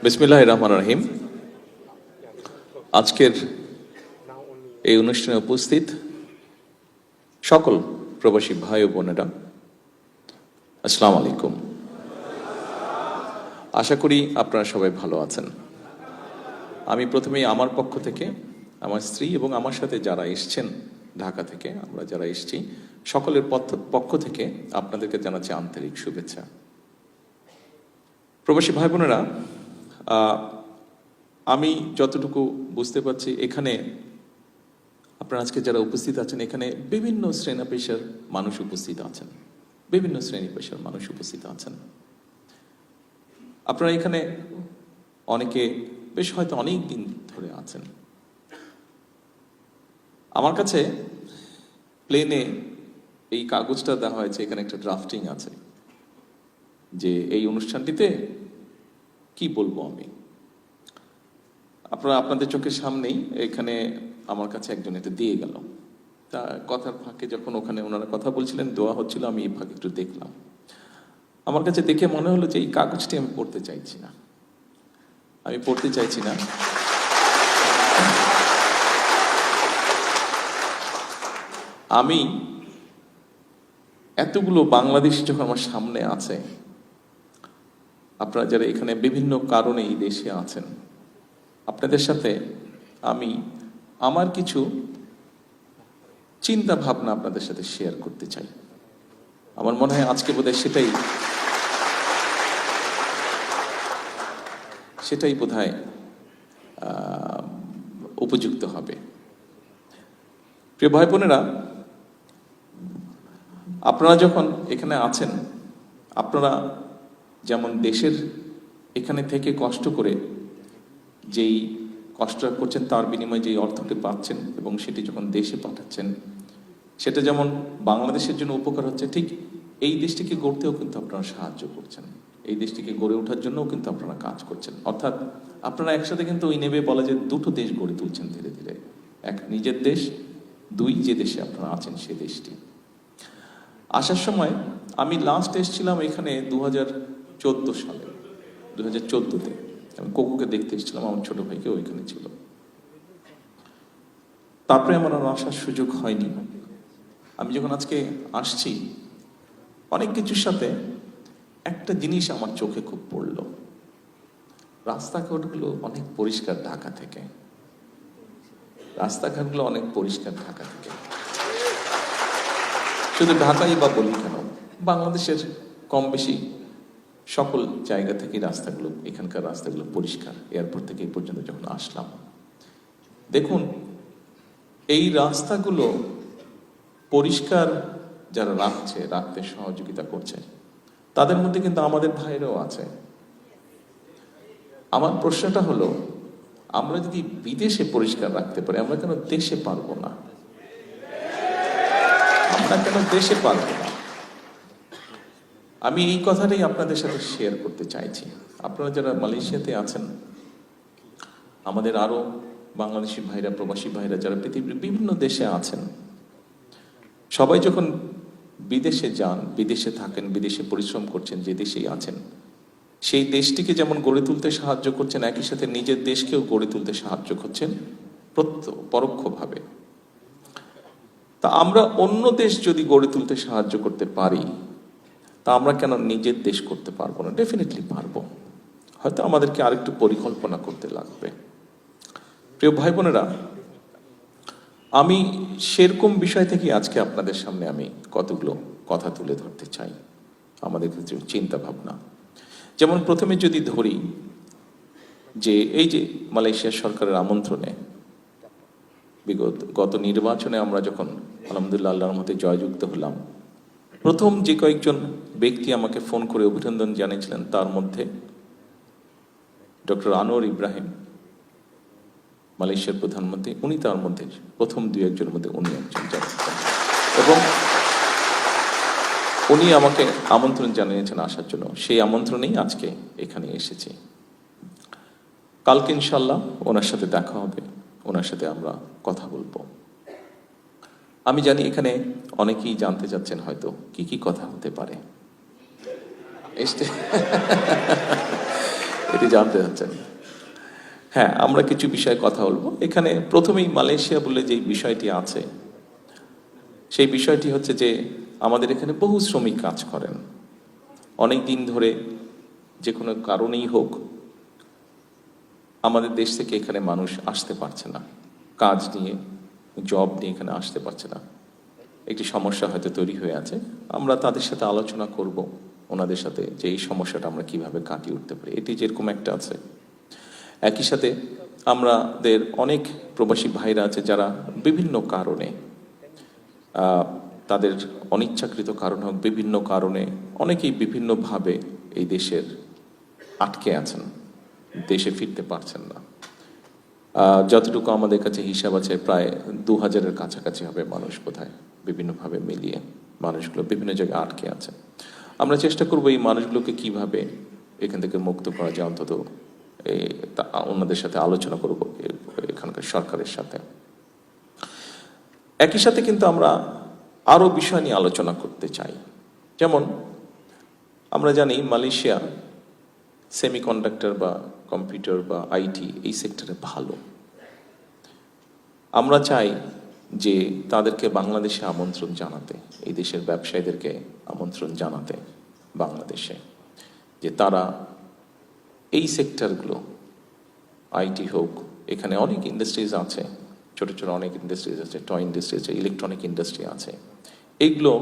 বিসমিল্লাহির রহমানির রহিম। আজকের এই অনুষ্ঠানে উপস্থিত সকল প্রবাসী ভাই ও বোনেরা, আসসালামু আলাইকুম। আশা করি আপনারা সবাই ভালো আছেন। আমি প্রথমেই আমার পক্ষ থেকে, আমার স্ত্রী এবং আমার সাথে যারা এসছেন ঢাকা থেকে, আমরা যারা এসেছি সকলের পক্ষ থেকে আপনাদেরকে জানাচ্ছি আন্তরিক শুভেচ্ছা। প্রবাসী ভাই বোনেরা, আমি যতটুকু বুঝতে পারছি এখানে আপনারা আজকে যারা উপস্থিত আছেন, এখানে বিভিন্ন শ্রেণী পেশার মানুষ উপস্থিত আছেন, বিভিন্ন শ্রেণী পেশার মানুষ উপস্থিত আছেন। আপনারা এখানে অনেকে বেশ হয়তো অনেক দিন ধরে আছেন। আমার কাছে প্লেনে এই কাগজটা দেওয়া হয়েছে, এখানে একটা ড্রাফটিং আছে যে এই অনুষ্ঠানটিতে কি বলবো আমি। আপনারা আপনাদের চোখের সামনেই এখানে আমার কাছে একজন এটা দিয়ে গেল। তা কথার ফাঁকে যখন ওখানে ওনারা কথা বলছিলেন, দোয়া হচ্ছিল, আমি এই ফাঁকে একটু দেখলাম। আমার কাছে দেখে মনে হলো যে এই কাগজটি আমি পড়তে চাইছি না, আমি পড়তে চাইছি না। আমি এতগুলো বাংলাদেশ যখন আমার সামনে আছে, আপনারা যারা এখানে বিভিন্ন কারণে এই দেশে আছেন, আপনাদের সাথে আমি আমার কিছু চিন্তা ভাবনা আপনাদের সাথে শেয়ার করতে চাই। আমার মনে হয় আজকে বোধহয় সেটাই বোধহয় উপযুক্ত হবে। প্রিয় ভাই বোনেরা, আপনারা যখন এখানে আছেন, আপনারা যেমন দেশের এখানে থেকে কষ্ট করে যেই কষ্টটা করছেন তার বিনিময়ে যেই অর্থটি পাচ্ছেন এবং সেটি যখন দেশে পাঠাচ্ছেন, সেটা যেমন বাংলাদেশের জন্য উপকার হচ্ছে, ঠিক এই দেশটিকে গড়তেও কিন্তু আপনারা সাহায্য করছেন, এই দেশটিকে গড়ে ওঠার জন্যও কিন্তু আপনারা কাজ করছেন। অর্থাৎ আপনারা একসাথে কিন্তু ওই নেবে বলা যে দুটো দেশ গড়ে তুলছেন ধীরে ধীরে। এক নিজের দেশ, দুই যে দেশে আপনারা আছেন সে দেশটি। আসার সময় আমি লাস্ট এসেছিলাম এখানে 2014 সালে, 2014-তে আমি কোকুকে দেখতে এসেছিলাম, আমার ছোট ভাইকে ওইখানে ছিল। তারপরে আমার আর আসার সুযোগ হয়নি। আমি যখন আজকে আসছি, অনেক কিছুর সাথে একটা জিনিস আমার চোখে খুব পড়লো। রাস্তাঘাটগুলো অনেক পরিষ্কার ঢাকা থেকে, রাস্তাঘাটগুলো অনেক পরিষ্কার ঢাকা থেকে। শুধু ঢাকাই বা বলি কেন, বাংলাদেশের কম বেশি সকল জায়গা থেকে রাস্তাগুলো, এখানকার রাস্তাগুলো পরিষ্কার। এয়ারপোর্ট থেকে এই পর্যন্ত যখন আসলাম, দেখুন এই রাস্তাগুলো পরিষ্কার যারা রাখতে সহযোগিতা করছে, তাদের মধ্যে কিন্তু আমাদের ভাইরাও আছে। আমার প্রশ্নটা হলো, আমরা যদি বিদেশে পরিষ্কার রাখতে পারি, আমরা কেন দেশে পারবো না? আমরা কেন দেশে পারবো না? আমি এই কথাটাই আপনাদের সাথে শেয়ার করতে চাইছি। আপনারা যারা মালয়েশিয়াতে আছেন, আমাদের আরো বাংলাদেশি ভাইরা, প্রবাসী ভাইরা যারা পৃথিবীর বিভিন্ন দেশে আছেন, সবাই যখন বিদেশে যান, বিদেশে থাকেন, বিদেশে পরিশ্রম করছেন, যে দেশেই আছেন, সেই দেশটিকে যেমন গড়ে তুলতে সাহায্য করছেন, একই সাথে নিজের দেশকেও গড়ে তুলতে সাহায্য করছেন পরোক্ষভাবে। তা আমরা অন্য দেশ যদি গড়ে তুলতে সাহায্য করতে পারি, তা আমরা কেন নিজের দেশ করতে পারবো না? ডেফিনেটলি পারবো। হয়তো আমাদেরকে আরেকটু পরিকল্পনা করতে লাগবে। প্রিয় ভাই বোনেরা, আমি সেরকম বিষয় থেকে আজকে আপনাদের সামনে আমি কতগুলো কথা তুলে ধরতে চাই, আমাদের কিছু চিন্তা ভাবনা। যেমন প্রথমে যদি ধরি যে এই যে মালয়েশিয়া সরকারের আমন্ত্রণে গত নির্বাচনে আমরা যখন আলহামদুলিল্লাহ আল্লাহর মতে জয়যুক্ত হলাম, প্রথম যে কয়েকজন ব্যক্তি আমাকে ফোন করে অভিনন্দন জানিয়েছিলেন, তার মধ্যে ডক্টর আনোয়ার ইব্রাহিম, মালয়েশিয়ার প্রধানমন্ত্রী, উনি তার মধ্যে প্রথম দুই একজনের মধ্যে উনি একজন জানিয়েছেন, এবং উনি আমাকে আমন্ত্রণ জানিয়েছেন আসার জন্য। সেই আমন্ত্রণেই আজকে এখানে এসেছি। কালকে ইনশাল্লাহ ওনার সাথে দেখা হবে, ওনার সাথে আমরা কথা বলবো। আমি জানি এখানে অনেকেই জানতে চাচ্ছেন হয়তো কি কি কথা হতে পারে। এটি জানতে চাচ্ছেন। হ্যাঁ, আমরা কিছু বিষয়ে কথা বলবো। এখানে প্রথমেই মালয়েশিয়া বলে যে বিষয়টি আছে, সেই বিষয়টি হচ্ছে যে আমাদের এখানে বহু শ্রমিক কাজ করেন অনেক দিন ধরে, যে কোনো কারণেই হোক আমাদের দেশ থেকে এখানে মানুষ আসতে পারছে না, কাজ নিয়ে জব নিয়ে এখানে আসতে পারছে না। একটি সমস্যা হয়তো তৈরি হয়ে আছে, আমরা তাদের সাথে আলোচনা করব ওনাদের সাথে যে এই সমস্যাটা আমরা কিভাবে কাটিয়ে উঠতে পারি, এটি যেরকম একটা আছে। একই সাথে আমাদের অনেক প্রবাসী ভাইরা আছে যারা বিভিন্ন কারণে, তাদের অনিচ্ছাকৃত কারণ হোক, বিভিন্ন কারণে অনেকেই বিভিন্নভাবে এই দেশের আটকে আছেন, দেশে ফিরতে পারছেন না। যতটুকু আমাদের কাছে হিসাব আছে প্রায় 2000-এর কাছাকাছি হবে মানুষ, বোধহয় বিভিন্নভাবে মিলিয়ে মানুষগুলো বিভিন্ন জায়গায় আটকে আছে। আমরা চেষ্টা করব এই মানুষগুলোকে কিভাবে এখান থেকে মুক্ত করা যায়, অন্তত ওনাদের সাথে আলোচনা করব এখানকার সরকারের সাথে। একই সাথে কিন্তু আমরা আরো বিষয় নিয়ে আলোচনা করতে চাই। যেমন আমরা জানি মালয়েশিয়া সেমিকন্ডাক্টর বা কম্পিউটার বা আইটি এই সেক্টরে ভালো। আমরা চাই যে তাদেরকে বাংলাদেশে আমন্ত্রণ জানাতে, এই দেশের ব্যবসায়ীদেরকে আমন্ত্রণ জানাতে বাংলাদেশে, যে তারা এই সেক্টরগুলো, আইটি হোক, এখানে অনেক ইন্ডাস্ট্রিজ আছে, ছোট ছোট অনেক ইন্ডাস্ট্রিজ আছে, টয় ইন্ডাস্ট্রি আছে, ইলেকট্রনিক ইন্ডাস্ট্রি আছে, এইগুলো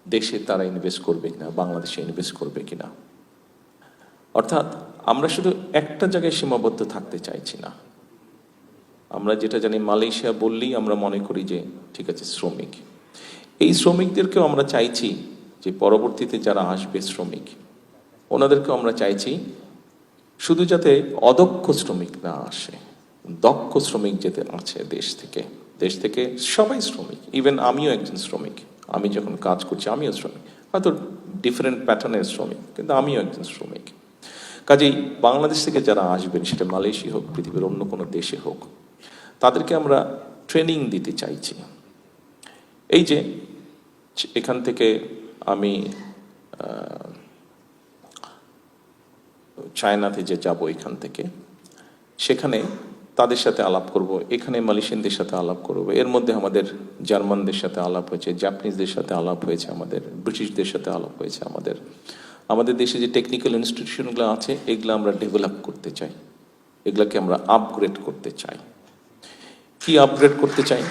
দেশে তারা ইনভেস্ট করবে কিনা, বাংলাদেশে ইনভেস্ট করবে কিনা। অর্থাৎ আমরা শুধু একটা জায়গায় সীমাবদ্ধ থাকতে চাইছি না। আমরা যেটা জানি, মালয়েশিয়া বললেই আমরা মনে করি যে ঠিক আছে শ্রমিক, এই শ্রমিকদেরকেও আমরা চাইছি যে পরবর্তীতে যারা আসবে শ্রমিক, ওনাদেরকেও আমরা চাইছি শুধু যাতে অদক্ষ শ্রমিক না আসে, দক্ষ শ্রমিক যেতে আছে দেশ থেকে সবাই শ্রমিক। ইভেন আমিও একজন শ্রমিক, আমি যখন কাজ করছি আমিও শ্রমিক, হয়তো ডিফারেন্ট প্যাটার্নের শ্রমিক, কিন্তু আমিও একজন শ্রমিক। কাজেই বাংলাদেশ থেকে যারা আসবেন, সেটা মালয়েশিয়া হোক, পৃথিবীর অন্য কোনো দেশে হোক, তাদেরকে আমরা ট্রেনিং দিতে চাইছি। এই যে এখান থেকে আমি চায়নাতে যে যাব, এখান থেকে সেখানে তাদের সাথে আলাপ করব, এখানে মালয়েশিয়ানদের সাথে আলাপ করব, এর মধ্যে আমাদের জার্মানদের সাথে আলাপ হয়েছে, জাপানিজদের সাথে আলাপ হয়েছে, আমাদের ব্রিটিশদের সাথে আলাপ হয়েছে। আমাদের দেশে যে টেকনিক্যাল ইনস্টিটিউশনগুলো আছে, এগুলো আমরা ডেভেলপ করতে চাই, এগুলোকে আমরা আপগ্রেড করতে চাই। কি আপগ্রেড করতে চাই?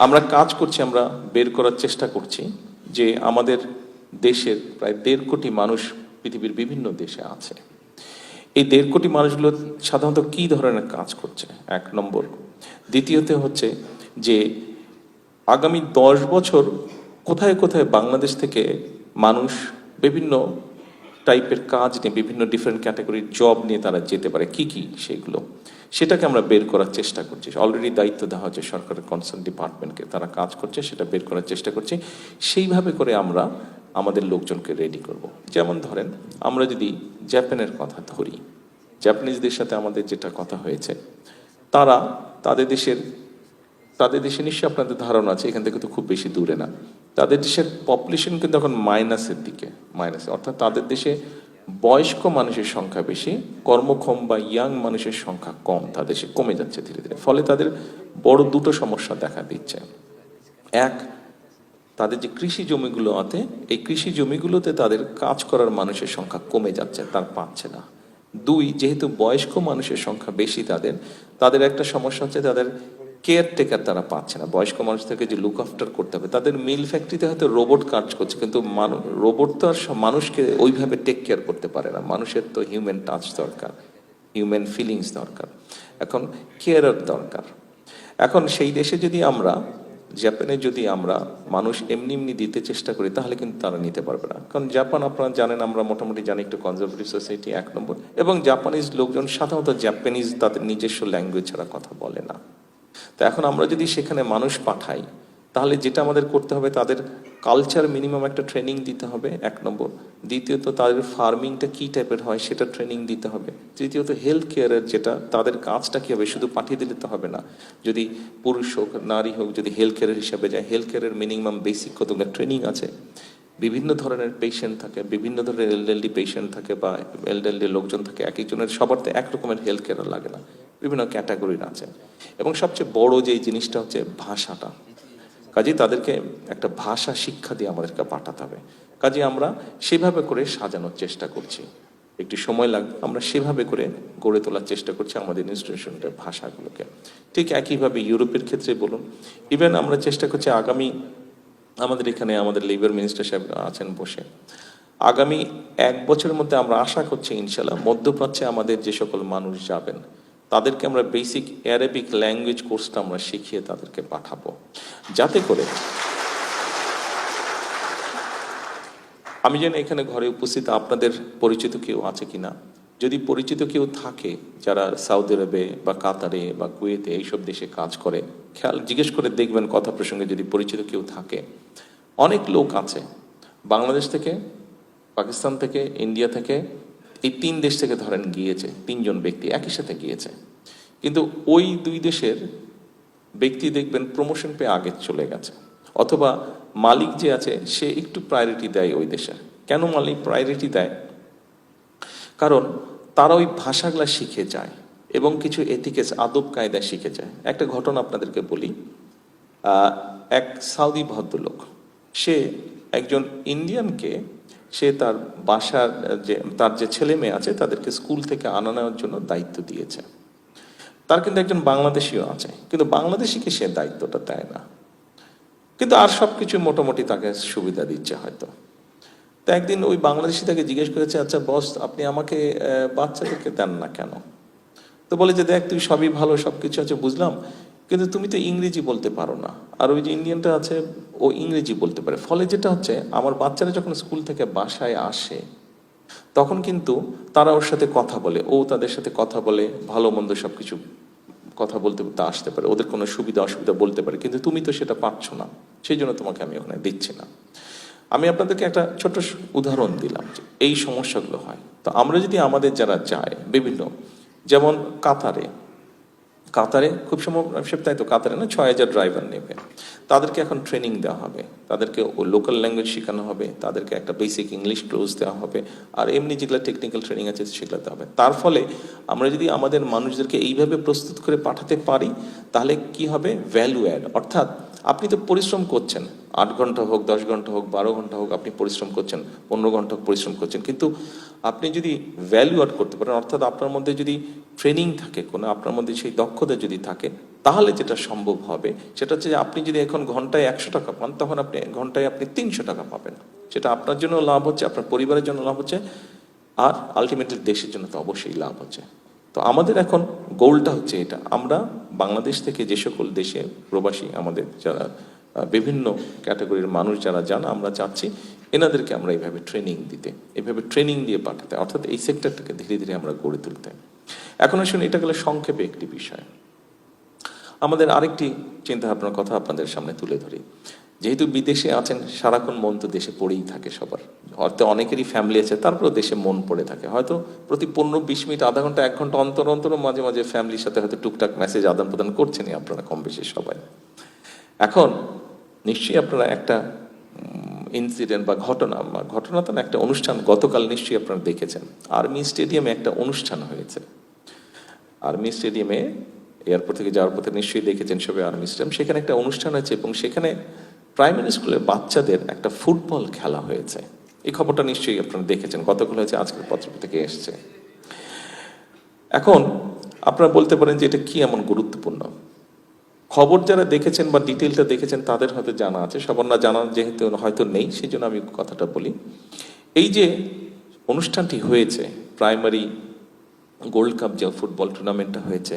আমরা কাজ করছি, আমরা বের করার চেষ্টা করছি যে আমাদের দেশের প্রায় 1.5 কোটি মানুষ পৃথিবীর বিভিন্ন দেশে আছে। এই 1.5 কোটি মানুষগুলো সাধারণত কি ধরনের কাজ করছে, 1 নম্বর। দ্বিতীয়ত হচ্ছে যে আগামী 10 বছর কোথায় কোথায় বাংলাদেশ থেকে মানুষ বিভিন্ন টাইপের কাজ নিয়ে, বিভিন্ন ডিফারেন্ট ক্যাটাগরির জব নিয়ে তারা যেতে পারে, কি কি সেগুলো, সেটাকে আমরা বের করার চেষ্টা করছি। অলরেডি দায়িত্ব দেওয়া হচ্ছে সরকারের কনসার্ন ডিপার্টমেন্টকে, তারা কাজ করছে, সেটা বের করার চেষ্টা করছি। সেইভাবে করে আমরা আমাদের লোকজনকে রেডি করব। যেমন ধরেন, আমরা যদি জাপানের কথা ধরি, জাপানিজদের সাথে আমাদের যেটা কথা হয়েছে, তারা তাদের দেশে নিশ্চয়ই আপনাদের ধারণা আছে, এখান থেকে তো খুব বেশি দূরে না, তাদের দেশের পপুলেশন কিন্তু এখন মাইনাসের দিকে, অর্থাৎ তাদের দেশে বয়স্ক মানুষের সংখ্যা বেশি, কর্মক্ষম বা ইয়াং মানুষের সংখ্যা কম, তাদের দেশে কমে যাচ্ছে ধীরে ধীরে। ফলে তাদের বড় দুটো সমস্যা দেখা দিচ্ছে। এক, তাদের যে কৃষি জমিগুলো আছে, এই কৃষি জমিগুলোতে তাদের কাজ করার মানুষের সংখ্যা কমে যাচ্ছে, তার পাচ্ছে না। 2, যেহেতু বয়স্ক মানুষের সংখ্যা বেশি, তাদের একটা সমস্যা হচ্ছে তাদের কেয়ারটেকার তারা পাচ্ছে না। বয়স্ক মানুষদেরকে যে লুক আফটার করতে হবে, তাদের মিল ফ্যাক্টরিতে হয়তো রোবট কাজ করছে, কিন্তু রোবট তো আর মানুষকে ওইভাবে টেক কেয়ার করতে পারে না। মানুষের তো হিউম্যান টাচ দরকার, হিউম্যান ফিলিংস দরকার, এখন কেয়ারার দরকার। এখন সেই দেশে যদি আমরা, জাপানে যদি আমরা মানুষ এমনি দিতে চেষ্টা করি, তাহলে কিন্তু তারা নিতে পারবে না। কারণ জাপান, আপনারা জানেন, আমরা মোটামুটি জানি, একটু কনজারভেটিভ সোসাইটি 1 নম্বর, এবং জাপানিজ লোকজন সাধারণত জাপানিজ তাদের নিজস্ব ল্যাঙ্গুয়েজ ছাড়া কথা বলে না। তো এখন আমরা যদি সেখানে মানুষ পাঠাই, তাহলে যেটা আমাদের করতে হবে, তাদের কালচার মিনিমাম একটা ট্রেনিং দিতে হবে, 1 নম্বর। দ্বিতীয়ত, তাদের ফার্মিংটা কি টাইপের হয় সেটা ট্রেনিং দিতে হবে। তৃতীয়ত, হেলথ কেয়ারের যেটা, তাদের কাজটা কি হবে, শুধু পাঠিয়ে দিলে তো হবে না। যদি পুরুষ হোক নারী হোক, যদি হেলথ কেয়ারের হিসাবে যায়, হেলথ কেয়ারের মিনিমাম বেসিক কতগুলো ট্রেনিং আছে, বিভিন্ন ধরনের পেশেন্ট থাকে, বিভিন্ন ধরনের এলডারলি পেশেন্ট থাকে বা এলডারলি লোকজন থাকে, এক একজনের সবার তো এক রকমের হেলথ কেয়ার লাগে না, বিভিন্ন ক্যাটাগরির আছে। এবং সবচেয়ে বড় যে জিনিসটা হচ্ছে ভাষাটা, কাজেই তাদেরকে একটা ভাষা শিক্ষা দিয়ে আমাদেরকে পাঠাতে হবে। কাজে আমরা সেভাবে করে সাজানোর চেষ্টা করছি, একটু সময় লাগবে, আমরা সেভাবে করে গড়ে তোলার চেষ্টা করছি আমাদের ইনস্টিটিউশনের ভাষাগুলোকে। ঠিক একইভাবে ইউরোপের ক্ষেত্রে বলুন, ইভেন আমরা চেষ্টা করছি আগামী, আমাদের এখানে আমাদের লেবার মিনিস্টার সাহেব আছেন বসে, আগামী 1 বছরের মধ্যে আমরা আশা করছি ইনশাল্লাহ মধ্যপ্রাচ্যে আমাদের যে সকল মানুষ যাবেন তাদেরকে আমরা বেসিক অ্যারাবিক ল্যাঙ্গুয়েজ কোর্সটা আমরা শিখিয়ে তাদেরকে পাঠাবো, যাতে করে আমি জানি এখানে ঘরে উপস্থিত আপনাদের পরিচিত কেউ আছে কিনা, যদি পরিচিত কেউ থাকে যারা সৌদি আরবে বা কাতারে বা কুয়েতে এইসব দেশে কাজ করে, খেয়াল জিজ্ঞেস করে দেখবেন কথা প্রসঙ্গে যদি পরিচিত কেউ থাকে। অনেক লোক আছে বাংলাদেশ থেকে, পাকিস্তান থেকে, ইন্ডিয়া থেকে, এই 3 দেশ থেকে ধরেন গিয়েছে, 3 জন ব্যক্তি একই সাথে গিয়েছে, কিন্তু ওই 2 দেশের ব্যক্তি দেখবেন প্রমোশন পেয়ে আগে চলে গেছে, অথবা মালিক যে আছে সে একটু প্রায়োরিটি দেয় ওই দেশে। কেন মালিক প্রায়োরিটি দেয়? কারণ তারা ওই ভাষাগুলা শিখে যায় এবং কিছু এথিক্স আদব কায়দা শিখে যায়। একটা ঘটনা আপনাদেরকে বলি, এক সাউদি ভদ্রলোক, সে একজন ইন্ডিয়ানকে, সে তার বাসার তার যে ছেলে মেয়ে আছে তাদেরকে স্কুল থেকে আনা নেওয়ার জন্য দায়িত্ব দিয়েছে। তার কিন্তু একজন বাংলাদেশিও আছে, কিন্তু বাংলাদেশিকে সে দায়িত্বটা দেয় না, কিন্তু আর সবকিছু মোটামুটি তাকে সুবিধা দিচ্ছে হয়তো। তো একদিন ওই বাংলাদেশি তাকে জিজ্ঞেস করেছে, আচ্ছা বস, আপনি আমাকে বাচ্চাদেরকে দেন না কেন? তো বলে যে, দেখ তুই সবই ভালো, সবকিছু আছে বুঝলাম, কিন্তু তুমি তো ইংরেজি বলতে পারো না, আর ওই যে ইন্ডিয়ানটা আছে ও ইংরেজি বলতে পারে, ফলে যেটা হচ্ছে আমার বাচ্চারা যখন স্কুল থেকে বাসায় আসে তখন কিন্তু তারা ওর সাথে কথা বলে, ও তাদের সাথে কথা বলে, ভালো মন্দ সবকিছু কথা বলতে বলতে আসতে পারে, ওদের কোনো সুবিধা অসুবিধা বলতে পারে, কিন্তু তুমি তো সেটা পারছো না, সেই জন্য তোমাকে আমি ওখানে দিচ্ছি না। আমি আপনাদেরকে একটা ছোট্ট উদাহরণ দিলাম যে এই সমস্যাগুলো হয়। তো আমরা যদি আমাদের যারা যায় বিভিন্ন, যেমন কাতারে খুব সম্ভব তাই তো, কাতারে না 6,000 ড্রাইভার নেবে, তাদেরকে এখন ট্রেনিং দেওয়া হবে, তাদেরকে লোকাল ল্যাঙ্গুয়েজ শেখানো হবে, তাদেরকে একটা বেসিক ইংলিশ কোর্স দেওয়া হবে, আর এমনি যেগুলো টেকনিক্যাল ট্রেনিং আছে সেগুলো দেওয়া হবে। তার ফলে আমরা যদি আমাদের মানুষদেরকে এইভাবে প্রস্তুত করে পাঠাতে পারি তাহলে কি হবে, ভ্যালু অ্যাড, অর্থাৎ আপনি তো পরিশ্রম করছেন, 8 ঘন্টা হোক, 10 ঘন্টা হোক, 12 ঘন্টা হোক, আপনি পরিশ্রম করছেন, 15 ঘন্টা হোক পরিশ্রম করছেন, কিন্তু আপনি যদি ভ্যালু অ্যাড করতে পারেন, অর্থাৎ আপনার মধ্যে যদি ট্রেনিং থাকে কোনো, আপনার মধ্যে সেই দক্ষতা যদি থাকে, তাহলে যেটা সম্ভব হবে সেটা হচ্ছে যে আপনি যদি এখন ঘন্টায় 100 টাকা পান, তখন আপনি ঘন্টায় 300 টাকা পাবেন। সেটা আপনার জন্য লাভ হচ্ছে, আপনার পরিবারের জন্য লাভ হচ্ছে, আর আলটিমেটলি দেশের জন্য তো অবশ্যই লাভ হচ্ছে। তো আমাদের এখন গোলটা হচ্ছে এটা, আমরা বাংলাদেশ থেকে যে সকল দেশে প্রবাসী আমাদের যারা বিভিন্ন ক্যাটাগরির মানুষ যারা যান, আমরা চাচ্ছি এনাদেরকে আমরা এইভাবে ট্রেনিং দিতে, এইভাবে ট্রেনিং দিয়ে পাঠাতে, অর্থাৎ এই সেক্টরটাকে ধীরে ধীরে আমরা গড়ে তুলতে। এখন আসুন, এটা গেলে সংক্ষেপে একটি বিষয়, আমাদের আরেকটি চিন্তা ভাবনার কথা আপনাদের সামনে তুলে ধরি। যেহেতু বিদেশে আছেন, সারাক্ষণ মন তো দেশে পড়েই থাকে সবার, হয়তো অনেকেরই ফ্যামিলি আছে, তারপরেও দেশে মন পড়ে থাকে, হয়তো প্রতি 15-20 মিনিট, আধা ঘন্টা, 1 ঘন্টা অন্তর অন্তর মাঝে মাঝে ফ্যামিলির সাথে হয়তো টুকটাক মেসেজ আদান প্রদান করছেনই আপনারা কম বেশি সবাই। এখন নিশ্চয়ই আপনারা একটা ইনসিডেন্ট বা ঘটনা তো না, একটা অনুষ্ঠান গতকাল নিশ্চয়ই আপনারা দেখেছেন, আর্মি স্টেডিয়ামে একটা অনুষ্ঠান হয়েছে। আর্মি স্টেডিয়ামে এয়ারপোর্ট থেকে যাওয়ার পথে নিশ্চয়ই দেখেছেন সবাই আর্মি স্টেডিয়াম, সেখানে একটা অনুষ্ঠান হয়েছে এবং সেখানে প্রাইমারি স্কুলের বাচ্চাদের একটা ফুটবল খেলা হয়েছে। এই খবরটা নিশ্চয়ই আপনারা দেখেছেন, গতকাল হয়েছে, আজকের পত্র থেকে এসছে। এখন আপনারা বলতে পারেন যে এটা কি এমন গুরুত্বপূর্ণ খবর, যারা দেখেছেন বা ডিটেলটা দেখেছেন তাদের হয়তো জানা আছে, সবার না জানা যেহেতু হয়তো নেই, সেই জন্য আমি কথাটা বলি। এই যে অনুষ্ঠানটি হয়েছে, প্রাইমারি গোল্ড কাপ যে ফুটবল টুর্নামেন্টটা হয়েছে,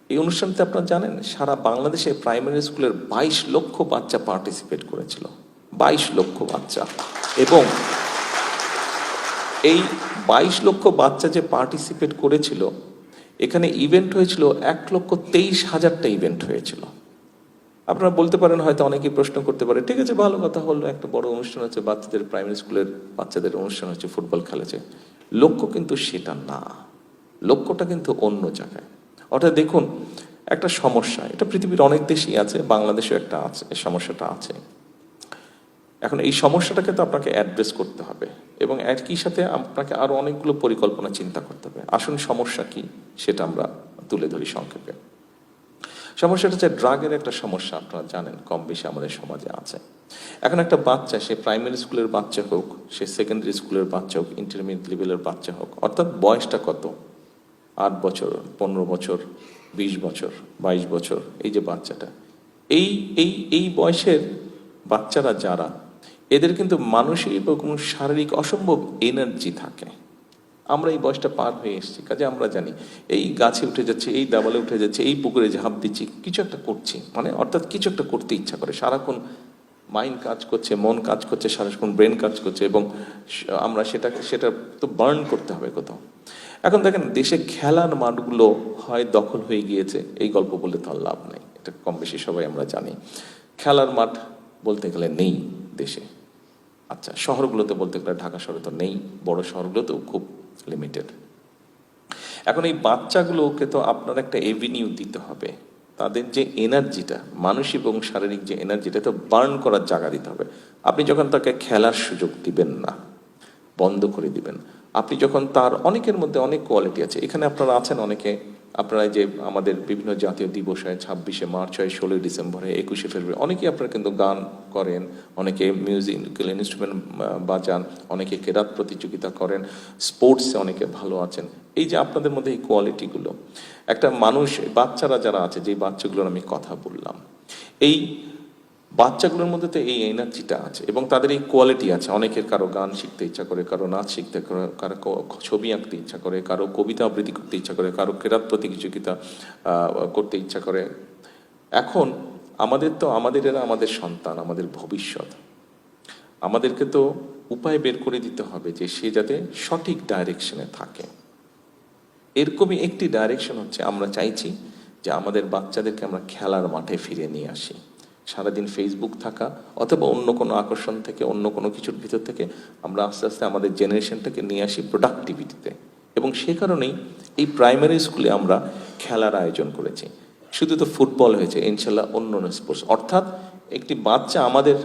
এই অনুষ্ঠানতে আপনারা জানেন সারা বাংলাদেশে প্রাইমারি স্কুলের 22 লক্ষ বাচ্চা পার্টিসিপেট করেছিল, 22 লক্ষ বাচ্চা। এবং এই 22 লক্ষ বাচ্চা যে পার্টিসিপেট করেছিল, এখানে ইভেন্ট হয়েছিল 1,23,000টা ইভেন্ট হয়েছিল। আপনারা বলতে পারেন, হয়তো অনেকেই প্রশ্ন করতে পারে, ঠিক আছে ভালো কথা হলো, একটা বড় অনুষ্ঠান হচ্ছে, বাচ্চাদের প্রাইমারি স্কুলের বাচ্চাদের অনুষ্ঠান হচ্ছে, ফুটবল খেলেছে। লক্ষ্য কিন্তু সেটা না, লক্ষ্যটা কিন্তু অন্য জায়গায়। অর্থাৎ দেখুন, একটা সমস্যা, এটা পৃথিবীর অনেক দেশেই আছে, বাংলাদেশেও একটা আছে, এই সমস্যাটা আছে। এখন এই সমস্যাটাকে তো আপনাকে অ্যাড্রেস করতে হবে এবং একই সাথে আপনাকে আরো অনেকগুলো পরিকল্পনা চিন্তা করতে হবে। আসুন সমস্যা কি সেটা আমরা তুলে ধরি সংক্ষেপে। সমস্যাটা হচ্ছে ড্রাগের একটা সমস্যা, আপনারা জানেন কম বেশি আমাদের সমাজে আছে। এখন একটা বাচ্চা, সে প্রাইমারি স্কুলের বাচ্চা হোক, সে সেকেন্ডারি স্কুলের বাচ্চা হোক, ইন্টারমিডিয়েট লেভেলের বাচ্চা হোক, অর্থাৎ বয়সটা কত, 8 বছর, 15 বছর, 20 বছর, 22 বছর, এই যে বাচ্চাটা, এই এই এই বয়সের বাচ্চারা যারা, এদের কিন্তু মানসিক এবং শারীরিক অসম্ভব এনার্জি থাকে। আমরা এই বয়সটা পার হয়ে এসেছি, কাজে আমরা জানি এই গাছে উঠে যাচ্ছে, এই দেওয়ালে উঠে যাচ্ছে, এই পুকুরে ঝাঁপ দিচ্ছি, কিছু একটা করছি, মানে অর্থাৎ কিছু একটা করতে ইচ্ছা করে, সারাক্ষণ মাইন্ড কাজ করছে, মন কাজ করছে, সারাক্ষণ ব্রেন কাজ করছে, এবং আমরা সেটা তো বার্ন করতে হবে কোথাও। এখন দেখেন দেশে খেলার মাঠগুলো হয় দখল হয়ে গিয়েছে, এই গল্প বললে তো আর লাভ নাই, এটা কম বেশি সবাই আমরা জানি। খেলার মাঠ বলতে গেলে নেই দেশে। আচ্ছা, শহরগুলোতে বলতে গেলে ঢাকা শহরে তো নেই, বড় শহরগুলোতেও খুব লিমিটেড। এখন এই বাচ্চাগুলোকে তো আপনার একটা এভিনিউ দিতে হবে, তাদের যে এনার্জিটা, মানসিক এবং শারীরিক যে এনার্জিটা, তো বার্ন করার জায়গা দিতে হবে। আপনি যখন তাকে খেলার সুযোগ দিবেন না, বন্ধ করে দিবেন, আপনি যখন তার, অনেকের মধ্যে অনেক কোয়ালিটি আছে, এখানে আপনারা আছেন অনেকে, আপনারা যে আমাদের বিভিন্ন জাতীয় দিবস হয়, 26শে মার্চ হয়, 16ই ডিসেম্বর হয়, 21শে ফেব্রুয়ারি, অনেকেই আপনারা কিন্তু গান করেন, অনেকে মিউজিক্যাল ইনস্ট্রুমেন্ট বাজান, অনেকে কেরাত প্রতিযোগিতা করেন, স্পোর্টসে অনেকে ভালো আছেন। এই যে আপনাদের মধ্যে এই কোয়ালিটিগুলো, একটা মানুষ, বাচ্চারা যারা আছে, যে বাচ্চাগুলোর আমি কথা বললাম, এই বাচ্চাগুলোর মধ্যে তো এই এনার্জিটা আছে এবং তাদের এই কোয়ালিটি আছে। অনেকের কারো গান শিখতে ইচ্ছা করে, কারো নাচ শিখতে করে, কারো ছবি আঁকতে ইচ্ছা করে, কারো কবিতা আবৃত্তি করতে ইচ্ছা করে, কারো কেরাত প্রতিযোগিতা করতে ইচ্ছা করে। এখন আমাদের এরা আমাদের সন্তান, আমাদের ভবিষ্যৎ, আমাদেরকে তো উপায় বের করে দিতে হবে যে সে যাতে সঠিক ডাইরেকশনে থাকে। এরকমই একটি ডাইরেকশন হচ্ছে, আমরা চাইছি যে আমাদের বাচ্চাদেরকে আমরা খেলার মাঠে ফিরে নিয়ে আসি। সারাদিন ফেসবুক থাকা অথবা অন্য কোনো আকর্ষণ থেকে, অন্য কোনো কিছুর ভিতর থেকে আমরা আস্তে আস্তে আমাদের জেনারেশনটাকে নিয়ে আসি প্রোডাক্টিভিটিতে। এবং সে কারণেই এই প্রাইমারি স্কুলে আমরা খেলার আয়োজন করেছি। শুধু তো ফুটবল হয়েছে, ইনশাল্লাহ অন্য স্পোর্টস, অর্থাৎ একটি বাচ্চা, আমাদের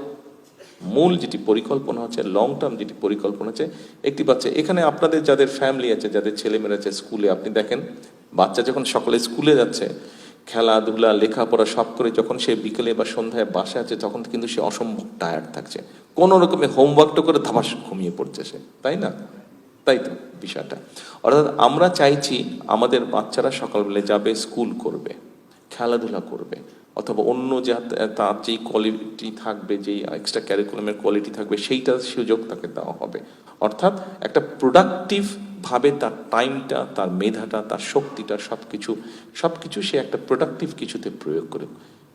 মূল যেটি পরিকল্পনা হচ্ছে, লং টার্ম যেটি পরিকল্পনা হচ্ছে, একটি বাচ্চা, এখানে আপনাদের যাদের ফ্যামিলি আছে, যাদের ছেলেমেয়েরা আছে স্কুলে, আপনি দেখেন বাচ্চা যখন সকালে স্কুলে যাচ্ছে, খেলাধুলা লেখাপড়া সব করে যখন সে বিকেলে বা সন্ধ্যায় বাসায় আছে, তখন কিন্তু সে অসম্ভব টায়ার্ড থাকছে, কোনো রকমে হোমওয়ার্কটা করে ধাপাস ঘুমিয়ে পড়ছে সে, তাই না? তাই তো বিষয়টা। অর্থাৎ আমরা চাইছি আমাদের বাচ্চারা সকালবেলা যাবে, স্কুল করবে, খেলাধুলা করবে, অথবা অন্য যা তার যেই কোয়ালিটি থাকবে, যেই এক্সট্রা ক্যারিকুলামের কোয়ালিটি থাকবে, সেইটার সুযোগ তাকে দেওয়া হবে। অর্থাৎ একটা প্রোডাক্টিভ ভাবে তার টাইমটা, তার মেধাটা, তার শক্তিটা, সবকিছু সে একটা প্রোডাক্টিভ কিছুতে প্রয়োগ করে।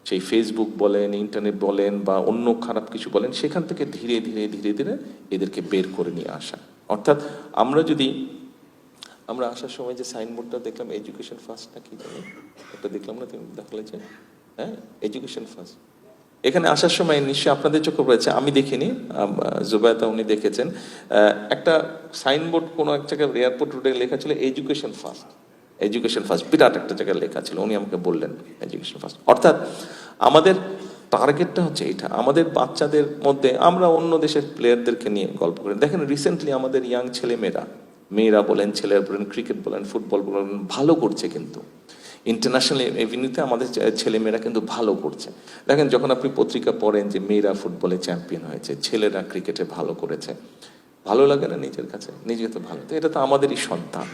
সেই ফেসবুক বলেন, ইন্টারনেট বলেন, বা অন্য খারাপ কিছু বলেন, সেখান থেকে ধীরে ধীরে ধীরে ধীরে এদেরকে বের করে নিয়ে আসা। অর্থাৎ আমরা আসার সময় যে সাইনবোর্ডটা দেখলাম, এডুকেশন ফার্স্ট না কি জানি একটা দেখলাম না, তুমি দেখালে যে, হ্যাঁ, এডুকেশন ফার্স্ট, এখানে আসার সময় নিশ্চয়ই আপনাদের চোখে পড়েছে, আমি দেখিনি, জুবায়দা উনি দেখেছেন, একটা সাইনবোর্ড কোনো এক জায়গায় এয়ারপোর্ট রোডে লেখা ছিল এডুকেশন ফার্স্ট, এডুকেশন ফার্স্ট, বিরাট একটা জায়গায় লেখা ছিল, উনি আমাকে বললেন এডুকেশন ফার্স্ট। অর্থাৎ আমাদের টার্গেটটা হচ্ছে এটা। আমাদের বাচ্চাদের মধ্যে, আমরা অন্য দেশের প্লেয়ারদেরকে নিয়ে গল্প করি, দেখেন রিসেন্টলি আমাদের ইয়াং মেয়েরা বলেন, ছেলেরা বলেন, ক্রিকেট বলেন, ফুটবল বলেন, ভালো করছে, কিন্তু ইন্টারন্যাশনাল এভিনিউতে আমাদের ছেলেমেয়েরা কিন্তু ভালো করছে। দেখেন যখন আপনি পত্রিকা পড়েন যে মেয়েরা ফুটবলে চ্যাম্পিয়ন হয়েছে, ছেলেরা ক্রিকেটে ভালো করেছে, ভালো লাগে না নিজের কাছে? নিজে তো ভালো, তো এটা তো আমাদেরই সন্তান।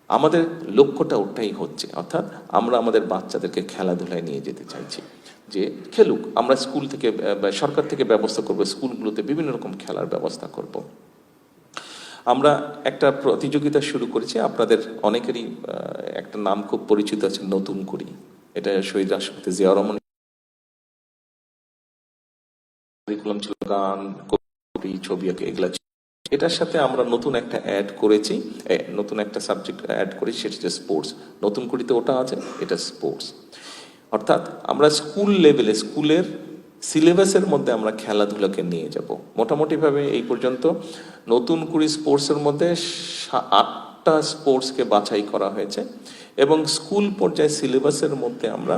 আমাদের লক্ষ্যটা ওটাই হচ্ছে, অর্থাৎ আমরা আমাদের বাচ্চাদেরকে খেলাধুলায় নিয়ে যেতে চাইছি, যে খেলুক। আমরা স্কুল থেকে, সরকার থেকে ব্যবস্থা করবো, স্কুলগুলোতে বিভিন্ন রকম খেলার ব্যবস্থা করব। আমরা একটা প্রতিযোগিতা শুরু করেছি, আপনাদের অনেকেরই একটা নাম খুব পরিচিত আছে, নতুন করি। এটা শহীদ রাষ্ট্রপতি জিয়াউর রহমান কারিকুলাম ছিল, গান, কবি, ছবি আঁকা, এগুলা ছিল। এটার সাথে আমরা নতুন একটা অ্যাড করেছি, নতুন একটা সাবজেক্ট অ্যাড করেছি, সেটা হচ্ছে স্পোর্টস। নতুন করিতে ওটা আছে, এটা স্পোর্টস। অর্থাৎ আমরা স্কুল লেভেলে, স্কুলের সিলেবাসের মধ্যে আমরা খেলাধুলাকে নিয়ে যাব। মোটামুটিভাবে এই পর্যন্ত নতুন কুড়ি স্পোর্টসের মধ্যে 8টা স্পোর্টসকে বাছাই করা হয়েছে, এবং স্কুল পর্যায়ে সিলেবাসের মধ্যে আমরা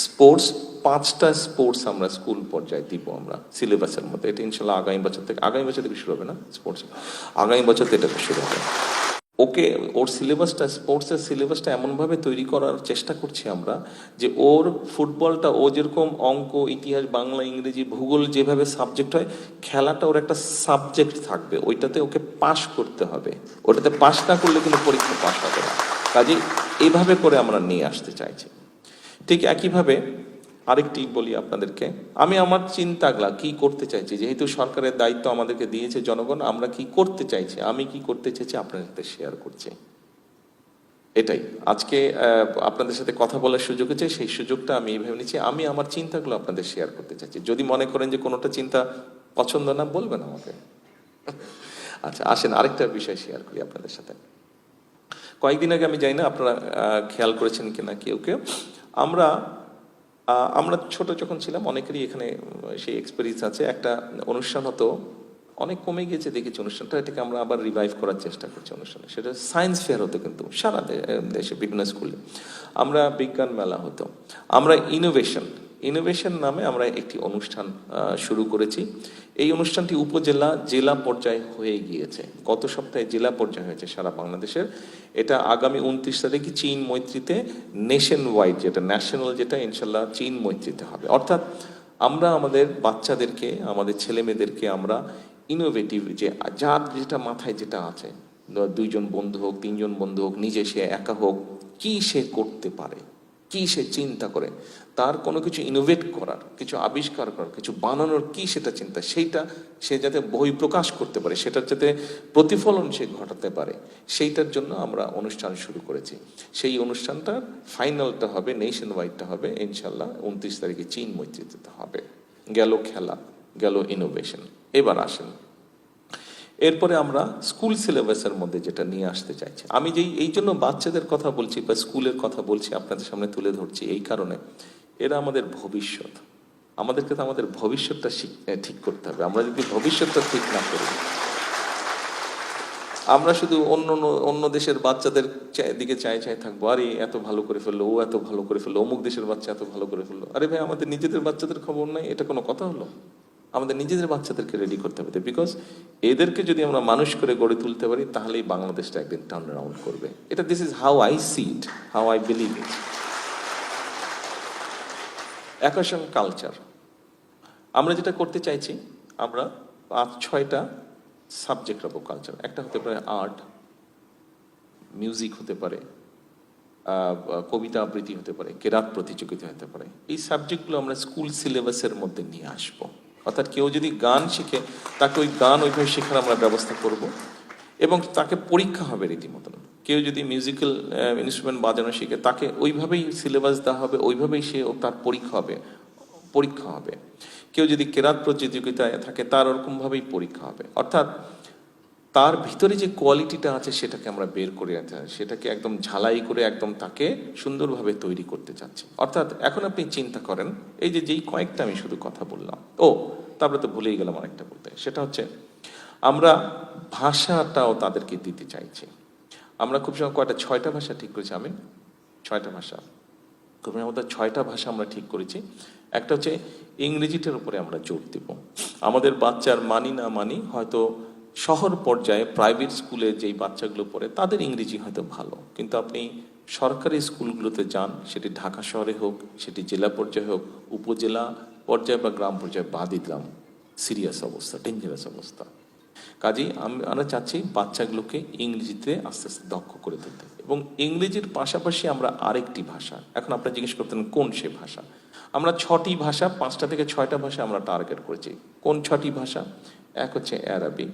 স্পোর্টস 5টা স্পোর্টস আমরা স্কুল পর্যায়ে দিব আমরা সিলেবাসের মধ্যে। এটা ইনশাল্লাহ আগামী বছর থেকে শুরু হবে না স্পোর্টস, আগামী বছর থেকে এটা শুরু হবে। ওকে ওর সিলেবাসটা, স্পোর্টসের সিলেবাসটা এমনভাবে তৈরি করার চেষ্টা করছি আমরা যে ওর ফুটবলটা, ও যেরকম অঙ্ক, ইতিহাস, বাংলা, ইংরেজি, ভূগোল যেভাবে সাবজেক্ট হয়, খেলাটা ওর একটা সাবজেক্ট থাকবে, ওইটাতে ওকে পাশ করতে হবে। ওটাতে পাশ না করলে কিন্তু পরীক্ষা পাশ হবে না। কাজে এইভাবে করে আমরা নিয়ে আসতে চাইছি। ঠিক একইভাবে আরেকটি বলি আপনাদেরকে, আমি আমার চিন্তাগুলা কি করতে চাইছি, যেহেতু সরকারের দায়িত্ব আমাদেরকে দিয়েছে জনগণ, আমরা কি করতে চাইছি, আমি কি করতে চাইছি আপনাদের সাথে শেয়ার করছি। এটাই আজকে আপনাদের সাথে কথা বলার সুযোগ হচ্ছে, সেই সুযোগটা আমি এইভাবে নিচ্ছি। আমি আমার চিন্তাগুলো আপনাদের শেয়ার করতে চাইছি। যদি মনে করেন যে কোনোটা চিন্তা পছন্দ না, বলবেন আমাকে। আচ্ছা, আসেন আরেকটা বিষয় শেয়ার করি আপনাদের সাথে। কয়েকদিন আগে, আমি জানি না আপনারা খেয়াল করেছেন কিনা কেউ কেউ, আমরা ছোট যখন ছিলাম, অনেকেরই এখানে সেই এক্সপেরিয়েন্স আছে, একটা অনুষ্ঠান হতো, অনেক কমে গিয়েছে দেখেছি অনুষ্ঠানটা, এটাকে আমরা আবার রিভাইভ করার চেষ্টা করছি অনুষ্ঠানে। সেটা সায়েন্স ফেয়ার হতো, কিন্তু সারা দেশে বিভিন্ন স্কুলে আমরা বিজ্ঞান মেলা হতো। আমরা ইনোভেশন নামে আমরা একটি অনুষ্ঠান শুরু করেছি। এই অনুষ্ঠানটি উপজেলা, জেলা পর্যায়ে হয়ে গিয়েছে। গত সপ্তাহে জেলা পর্যায়ে হয়েছে সারা বাংলাদেশের। এটা আগামী 29 তারিখে চীন মৈত্রীতে নেশন ওয়াইড, যেটা ন্যাশনাল, যেটা ইনশাল্লাহ চীন মৈত্রীতে হবে। অর্থাৎ আমরা আমাদের বাচ্চাদেরকে, আমাদের ছেলে মেয়েদেরকে আমরা ইনোভেটিভ, যে যার যেটা মাথায় যেটা আছে, 2জন বন্ধু হোক, 3জন বন্ধু হোক, নিজে সে একা হোক, কি সে করতে পারে, কি সে চিন্তা করে, তার কোনো কিছু ইনোভেট করার, কিছু আবিষ্কার করার, কিছু বানানোর কি সেটা চিন্তা, সেইটা সে যাতে বই প্রকাশ করতে পারে, সেটার যাতে প্রতিফলন সে ঘটাতে পারে, সেইটার জন্য আমরা অনুষ্ঠান শুরু করেছি। সেই অনুষ্ঠানটার ফাইনালটা হবে, নেশন ওয়াইডটা হবে ইনশাল্লাহ 29 তারিখে চীন মৈত্রীতে হবে। গেল খেলা, গেল ইনোভেশন। এবার আসেন, এরপরে আমরা স্কুল সিলেবাসের মধ্যে যেটা নিয়ে আসতে চাইছি। আমি এই জন্য বাচ্চাদের কথা বলছি বা স্কুলের কথা বলছি, আপনাদের সামনে তুলে ধরছি এই কারণে, এরা আমাদের ভবিষ্যৎ। আমাদেরকে তো আমাদের ভবিষ্যৎটা ঠিক করতে হবে। আমরা যদি ভবিষ্যৎটা ঠিক না করি, আমরা শুধু অন্য দেশের বাচ্চাদের দিকে চাই থাকবো, আরে এত ভালো করে ফেললো, ও এত ভালো করে ফেললো, অমুক দেশের বাচ্চা এত ভালো করে ফেললো। আরে ভাই, আমাদের নিজেদের বাচ্চাদের খবর নাই, এটা কোনো কথা হলো? আমাদের নিজেদের বাচ্চাদেরকে রেডি করতে হবে, বিকজ এদেরকে যদি আমরা মানুষ করে গড়ে তুলতে পারি, তাহলেই বাংলাদেশটা একদিন টার্ন রাউন্ড করবে। এটা, this is how I see it, how I believe it. একই সঙ্গে কালচার, আমরা যেটা করতে চাইছি, আমরা 5-6টা সাবজেক্ট রাখবো কালচার। একটা হতে পারে আর্ট, মিউজিক হতে পারে, কবিতা আবৃত্তি হতে পারে, কেরাত প্রতিযোগিতা হতে পারে। এই সাবজেক্টগুলো আমরা স্কুল সিলেবাসের মধ্যে নিয়ে আসবো। অর্থাৎ কেউ যদি গান শিখে, তাকে ওই গান ওইভাবে শেখার আমরা ব্যবস্থা করব, এবং তাকে পরীক্ষা হবে রীতিমতন। কেউ যদি মিউজিক্যাল ইনস্ট্রুমেন্ট বাজানো শিখে, তাকে ওইভাবেই সিলেবাস দেওয়া হবে, ওইভাবেই তার পরীক্ষা হবে। কেউ যদি কেরাত প্রতিযোগিতায় থাকে, তার ওরকমভাবেই পরীক্ষা হবে। অর্থাৎ তার ভিতরে যে কোয়ালিটিটা আছে, সেটাকে আমরা বের করে আনতে হয়, সেটাকে একদম ঝালাই করে একদম তাকে সুন্দরভাবে তৈরি করতে চাচ্ছি। অর্থাৎ এখন আপনি চিন্তা করেন, এই যেই কয়েকটা আমি শুধু কথা বললাম, তারপরে তো ভুলেই গেলাম আরেকটা বলতে, সেটা হচ্ছে আমরা ভাষাটাও তাদেরকে দিতে চাইছি। আমরা খুব সময় 6টা ভাষা ঠিক করেছি। আমি 6টা ভাষা, খুব আমাদের 6টা ভাষা আমরা ঠিক করেছি। একটা হচ্ছে ইংরেজিটার উপরে আমরা জোর দেব। আমাদের বাচ্চার মানি না মানি, হয়তো শহর পর্যায়ে প্রাইভেট স্কুলে যেই বাচ্চাগুলো পড়ে, তাদের ইংরেজি হয়তো ভালো, কিন্তু আপনি সরকারি স্কুলগুলোতে যান, সেটি ঢাকা শহরে হোক, সেটি জেলা পর্যায়ে হোক, উপজেলা পর্যায়ে বা গ্রাম পর্যায়ে, বাদই দিলাম, সিরিয়াস অবস্থা, ডেঞ্জারাস অবস্থা। কাজেই আমরা চাচ্ছি বাচ্চাগুলোকে ইংরেজিতে আস্তে আস্তে দক্ষ করে তুলতে, এবং ইংরেজির পাশাপাশি আমরা আরেকটি ভাষা, এখন আপনারা জিজ্ঞেস করতেন কোন সে ভাষা, আমরা 6টি ভাষা, 5টা থেকে 6টা ভাষা আমরা টার্গেট করেছি। কোন 6টি ভাষা? এক হচ্ছে অ্যারাবিক,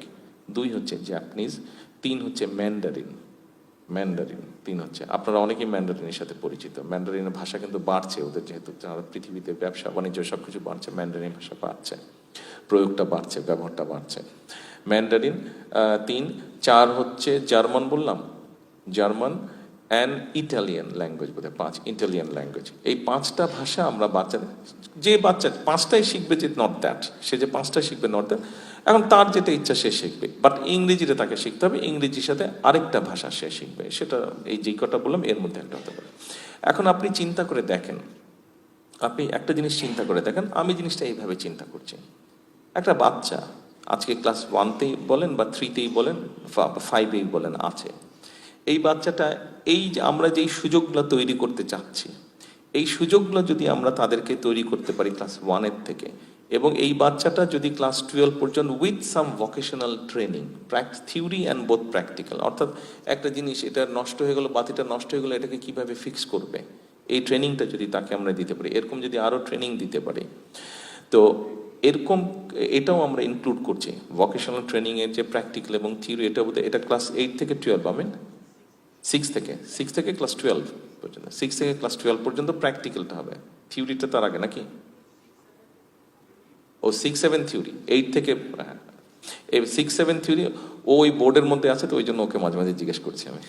2 হচ্ছে জাপানিজ, 3 হচ্ছে ম্যান্ডারিন। 3 হচ্ছে, আপনারা অনেকেই ম্যান্ডারিনের সাথে পরিচিত। ম্যান্ডারিনের ভাষা কিন্তু বাড়ছে ওদের, যেহেতু যারা পৃথিবীতে ব্যবসা বাণিজ্য সবকিছু বাড়ছে, ম্যান্ডারিন ভাষা বাড়ছে, প্রয়োগটা বাড়ছে, ব্যবহারটা বাড়ছে। ম্যান্ডারিন 3, 4 হচ্ছে জার্মান, বললাম জার্মান, অ্যান্ড ইটালিয়ান ল্যাঙ্গুয়েজ, বোধহয় 5 ইটালিয়ান ল্যাঙ্গুয়েজ। এই 5টা ভাষা আমরা বাচ্চাদের, যে বাচ্চা 5টাই শিখবে, যে নট দ্যাট, সে যে 5টা শিখবে নট দ্যাট, এখন তার যেটা ইচ্ছা সে শিখবে, বাট ইংরেজিটা তাকে শিখতে হবে, ইংরেজির সাথে আরেকটা ভাষা সে শিখবে, সেটা এই যে কটা বললাম এর মধ্যে একটা হতে পারে। এখন আপনি চিন্তা করে দেখেন, আপনি একটা জিনিস চিন্তা করে দেখেন, আমি জিনিসটা এইভাবে চিন্তা করছি। একটা বাচ্চা আজকে ক্লাস 1তেই বলেন বা 3তেই বলেন, 5এই বলেন আছে, এই বাচ্চাটা এই যে আমরা যেই সুযোগগুলো তৈরি করতে চাচ্ছি, এই সুযোগগুলো যদি আমরা তাদেরকে তৈরি করতে পারি ক্লাস 1-এর থেকে, এবং এই বাচ্চাটা যদি ক্লাস 12 পর্যন্ত with some vocational training, theory and both practical, অর্থাৎ একটা জিনিস এটা নষ্ট হয়ে গেল, বাতিটা নষ্ট হয়ে গেলো, এটাকে কিভাবে ফিক্স করবে, এই ট্রেনিংটা যদি তাকে আমরা দিতে পারি, এরকম যদি আরও ট্রেনিং দিতে পারি, তো এরকম এটাও আমরা ইনক্লুড করছি ভোকেশনাল ট্রেনিংয়ের যে প্র্যাকটিক্যাল এবং থিওরি, এটা ক্লাস 8 থেকে 12 পাবেন, 6 থেকে ক্লাস 12 পর্যন্ত, 6 থেকে ক্লাস 12 পর্যন্ত প্র্যাকটিক্যালটা হবে, থিওরিটা তার আগে নাকি? ও 6-7 থিওরি, 8 থেকে, হ্যাঁ, এই 6-7 থিওরি ওই বোর্ডের মধ্যে আছে, তো ওই জন্য ওকে মাঝে মাঝে জিজ্ঞেস করছি আমি।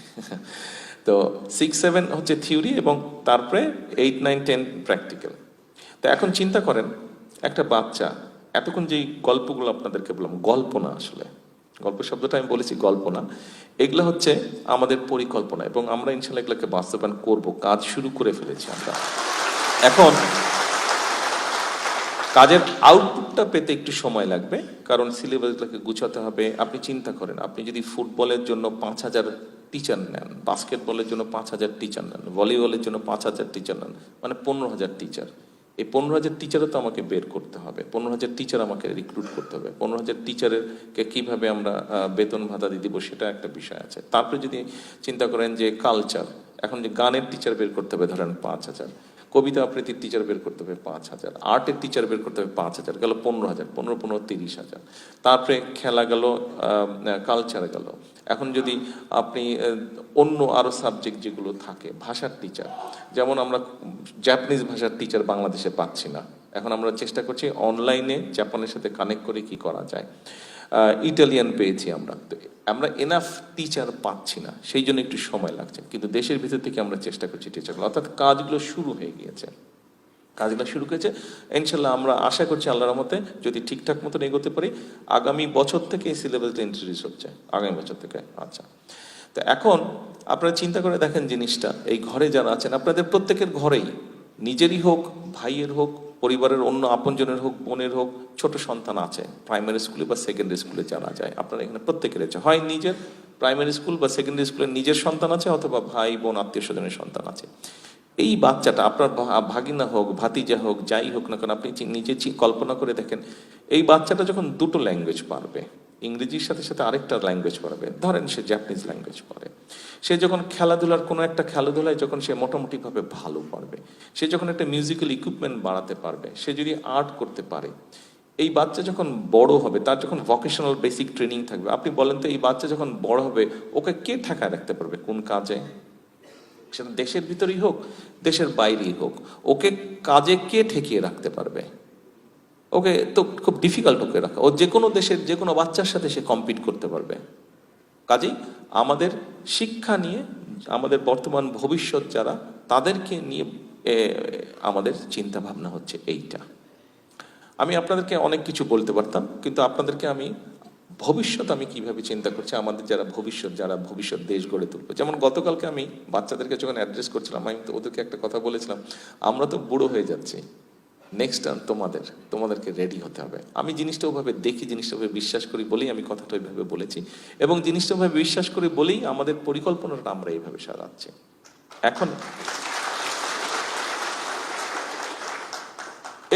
তো 6-7 হচ্ছে থিওরি, এবং তারপরে 8-9-10 প্র্যাকটিক্যাল। তো এখন চিন্তা করেন, একটা বাচ্চা এতক্ষণ যেই গল্পগুলো আপনাদেরকে বললাম, গল্প না আসলে, গল্প শব্দটা আমি বলেছি, গল্প না, এগুলো হচ্ছে আমাদের পরিকল্পনা, এবং আমরা ইনশাল্লাহ এগুলোকে বাস্তবায়ন করব, কাজ শুরু করে ফেলেছি আমরা। এখন কাজের আউটপুটটা পেতে একটু সময় লাগবে, কারণ সিলেবাসগুলোকে গুছাতে হবে। আপনি চিন্তা করেন, আপনি যদি ফুটবলের জন্য 5,000 টিচার নেন, বাস্কেটবলের জন্য 5,000 টিচার নেন, ভলিবলের জন্য 5,000 টিচার নেন, মানে 15,000 টিচার। এই 15,000 টিচারও তো আমাকে বের করতে হবে, 15,000 টিচার আমাকে রিক্রুট করতে হবে, 15,000 টিচারকে কীভাবে আমরা বেতন ভাতা দিয়ে দিব, সেটা একটা বিষয় আছে। তারপরে যদি চিন্তা করেন যে কালচার, এখন যে গানের টিচার বের করতে হবে ধরেন 5,000, কবিতা আবৃত্তির টিচার বের করতে হবে 5,000, আর্টের টিচার বের করতে হবে 5,000, গেল 15,000, 15 30,000। তারপরে খেলা গেল, কালচার গেল। এখন যদি আপনি অন্য আরো সাবজেক্ট যেগুলো থাকে, ভাষার টিচার, যেমন আমরা জাপানিজ ভাষার টিচার বাংলাদেশে পাচ্ছি না, এখন আমরা চেষ্টা করছি অনলাইনে জাপানের সাথে কানেক্ট করে কি করা যায়। ইটালিয়ান পেয়েছি আমরা, তো আমরা এনাফ টিচার পাচ্ছি না, সেই জন্য একটু সময় লাগছে, কিন্তু দেশের ভিতর থেকে আমরা চেষ্টা করছি টিচারগুলো, অর্থাৎ কাজগুলো শুরু হয়ে গিয়েছে, কাজগুলো শুরু করেছে। ইনশাল্লাহ আমরা আশা করছি আল্লাহর রহমতে যদি ঠিকঠাক মতো এগোতে পারি, আগামী বছর থেকে এই সিলেবাসটা ইন্ট্রোডিউস হচ্ছে, আগামী বছর থেকে। আচ্ছা, তো এখন আপনারা চিন্তা করে দেখেন জিনিসটা, এই ঘরে যারা আছেন, আপনাদের প্রত্যেকের ঘরেই, নিজেরই হোক, ভাইয়ের হোক, পরিবারের অন্য আপনজনের হোক, বোনের হোক, ছোট সন্তান আছে, প্রাইমারি স্কুলে বা সেকেন্ডারি স্কুলে জানা যায়, আপনারা এখানে প্রত্যেকের আছে, হয় নিজের প্রাইমারি স্কুল বা সেকেন্ডারি স্কুলের নিজের সন্তান আছে, অথবা ভাই বোন আত্মীয় স্বজনের সন্তান আছে। এই বাচ্চাটা আপনার ভাগিনা হোক, ভাতিজা হোক, যাই হোক না কেন, আপনি নিজে কল্পনা করে দেখেন, এই বাচ্চাটা যখন দুটো ল্যাঙ্গুয়েজ পারবে, ইংরেজির সাথে সাথে আরেকটা ল্যাঙ্গুয়েজ পারবে, ধরেন সে জাপানিজ ল্যাঙ্গুয়েজ পারে, সে যখন খেলাধুলার কোনো একটা খেলাধুলায় যখন সে মোটামুটিভাবে ভালো পারবে, সে যখন একটা মিউজিক্যাল ইকুইপমেন্ট বাড়াতে পারবে, সে যদি আর্ট করতে পারে, এই বাচ্চা যখন বড় হবে, তার যখন ভোকেশনাল বেসিক ট্রেনিং থাকবে, আপনি বলেন তো এই বাচ্চা যখন বড় হবে, ওকে কে ঠেকায় রাখতে পারবে কোন কাজে? সেটা দেশের ভিতরেই হোক, দেশের বাইরেই হোক, ওকে কাজে কে ঠেকিয়ে রাখতে পারবে? ওকে তো খুব ডিফিকাল্ট ওকে রাখা, ও যে কোনো দেশের যে কোনো বাচ্চার সাথে সে কম্পিট করতে পারবে। কাজেই আমাদের শিক্ষা নিয়ে, আমাদের বর্তমান ভবিষ্যৎ যারা, তাদেরকে নিয়ে আমাদের চিন্তা ভাবনা হচ্ছে এইটা। আমি আপনাদেরকে অনেক কিছু বলতে পারতাম, কিন্তু আপনাদেরকে আমি ভবিষ্যৎ আমি কিভাবে চিন্তা করছি, আমাদের যারা ভবিষ্যৎ দেশ গড়ে তুলবে। যেমন গতকালকে আমি বাচ্চাদেরকে যখন অ্যাড্রেস করছিলাম, আমি তো ওদেরকে একটা কথা বলেছিলাম, আমরা তো বুড়ো হয়ে যাচ্ছি, নেক্সট টার্ম তোমাদেরকে রেডি হতে হবে। আমি জিনিসটা ওভাবে দেখি, জিনিসটা ওভাবে বিশ্বাস করি বলেই আমি কথাটা ওইভাবে বলেছি, এবং জিনিসটা ওভাবে বিশ্বাস করি বলেই আমাদের পরিকল্পনাটা আমরা এইভাবে সাজাচ্ছি। এখন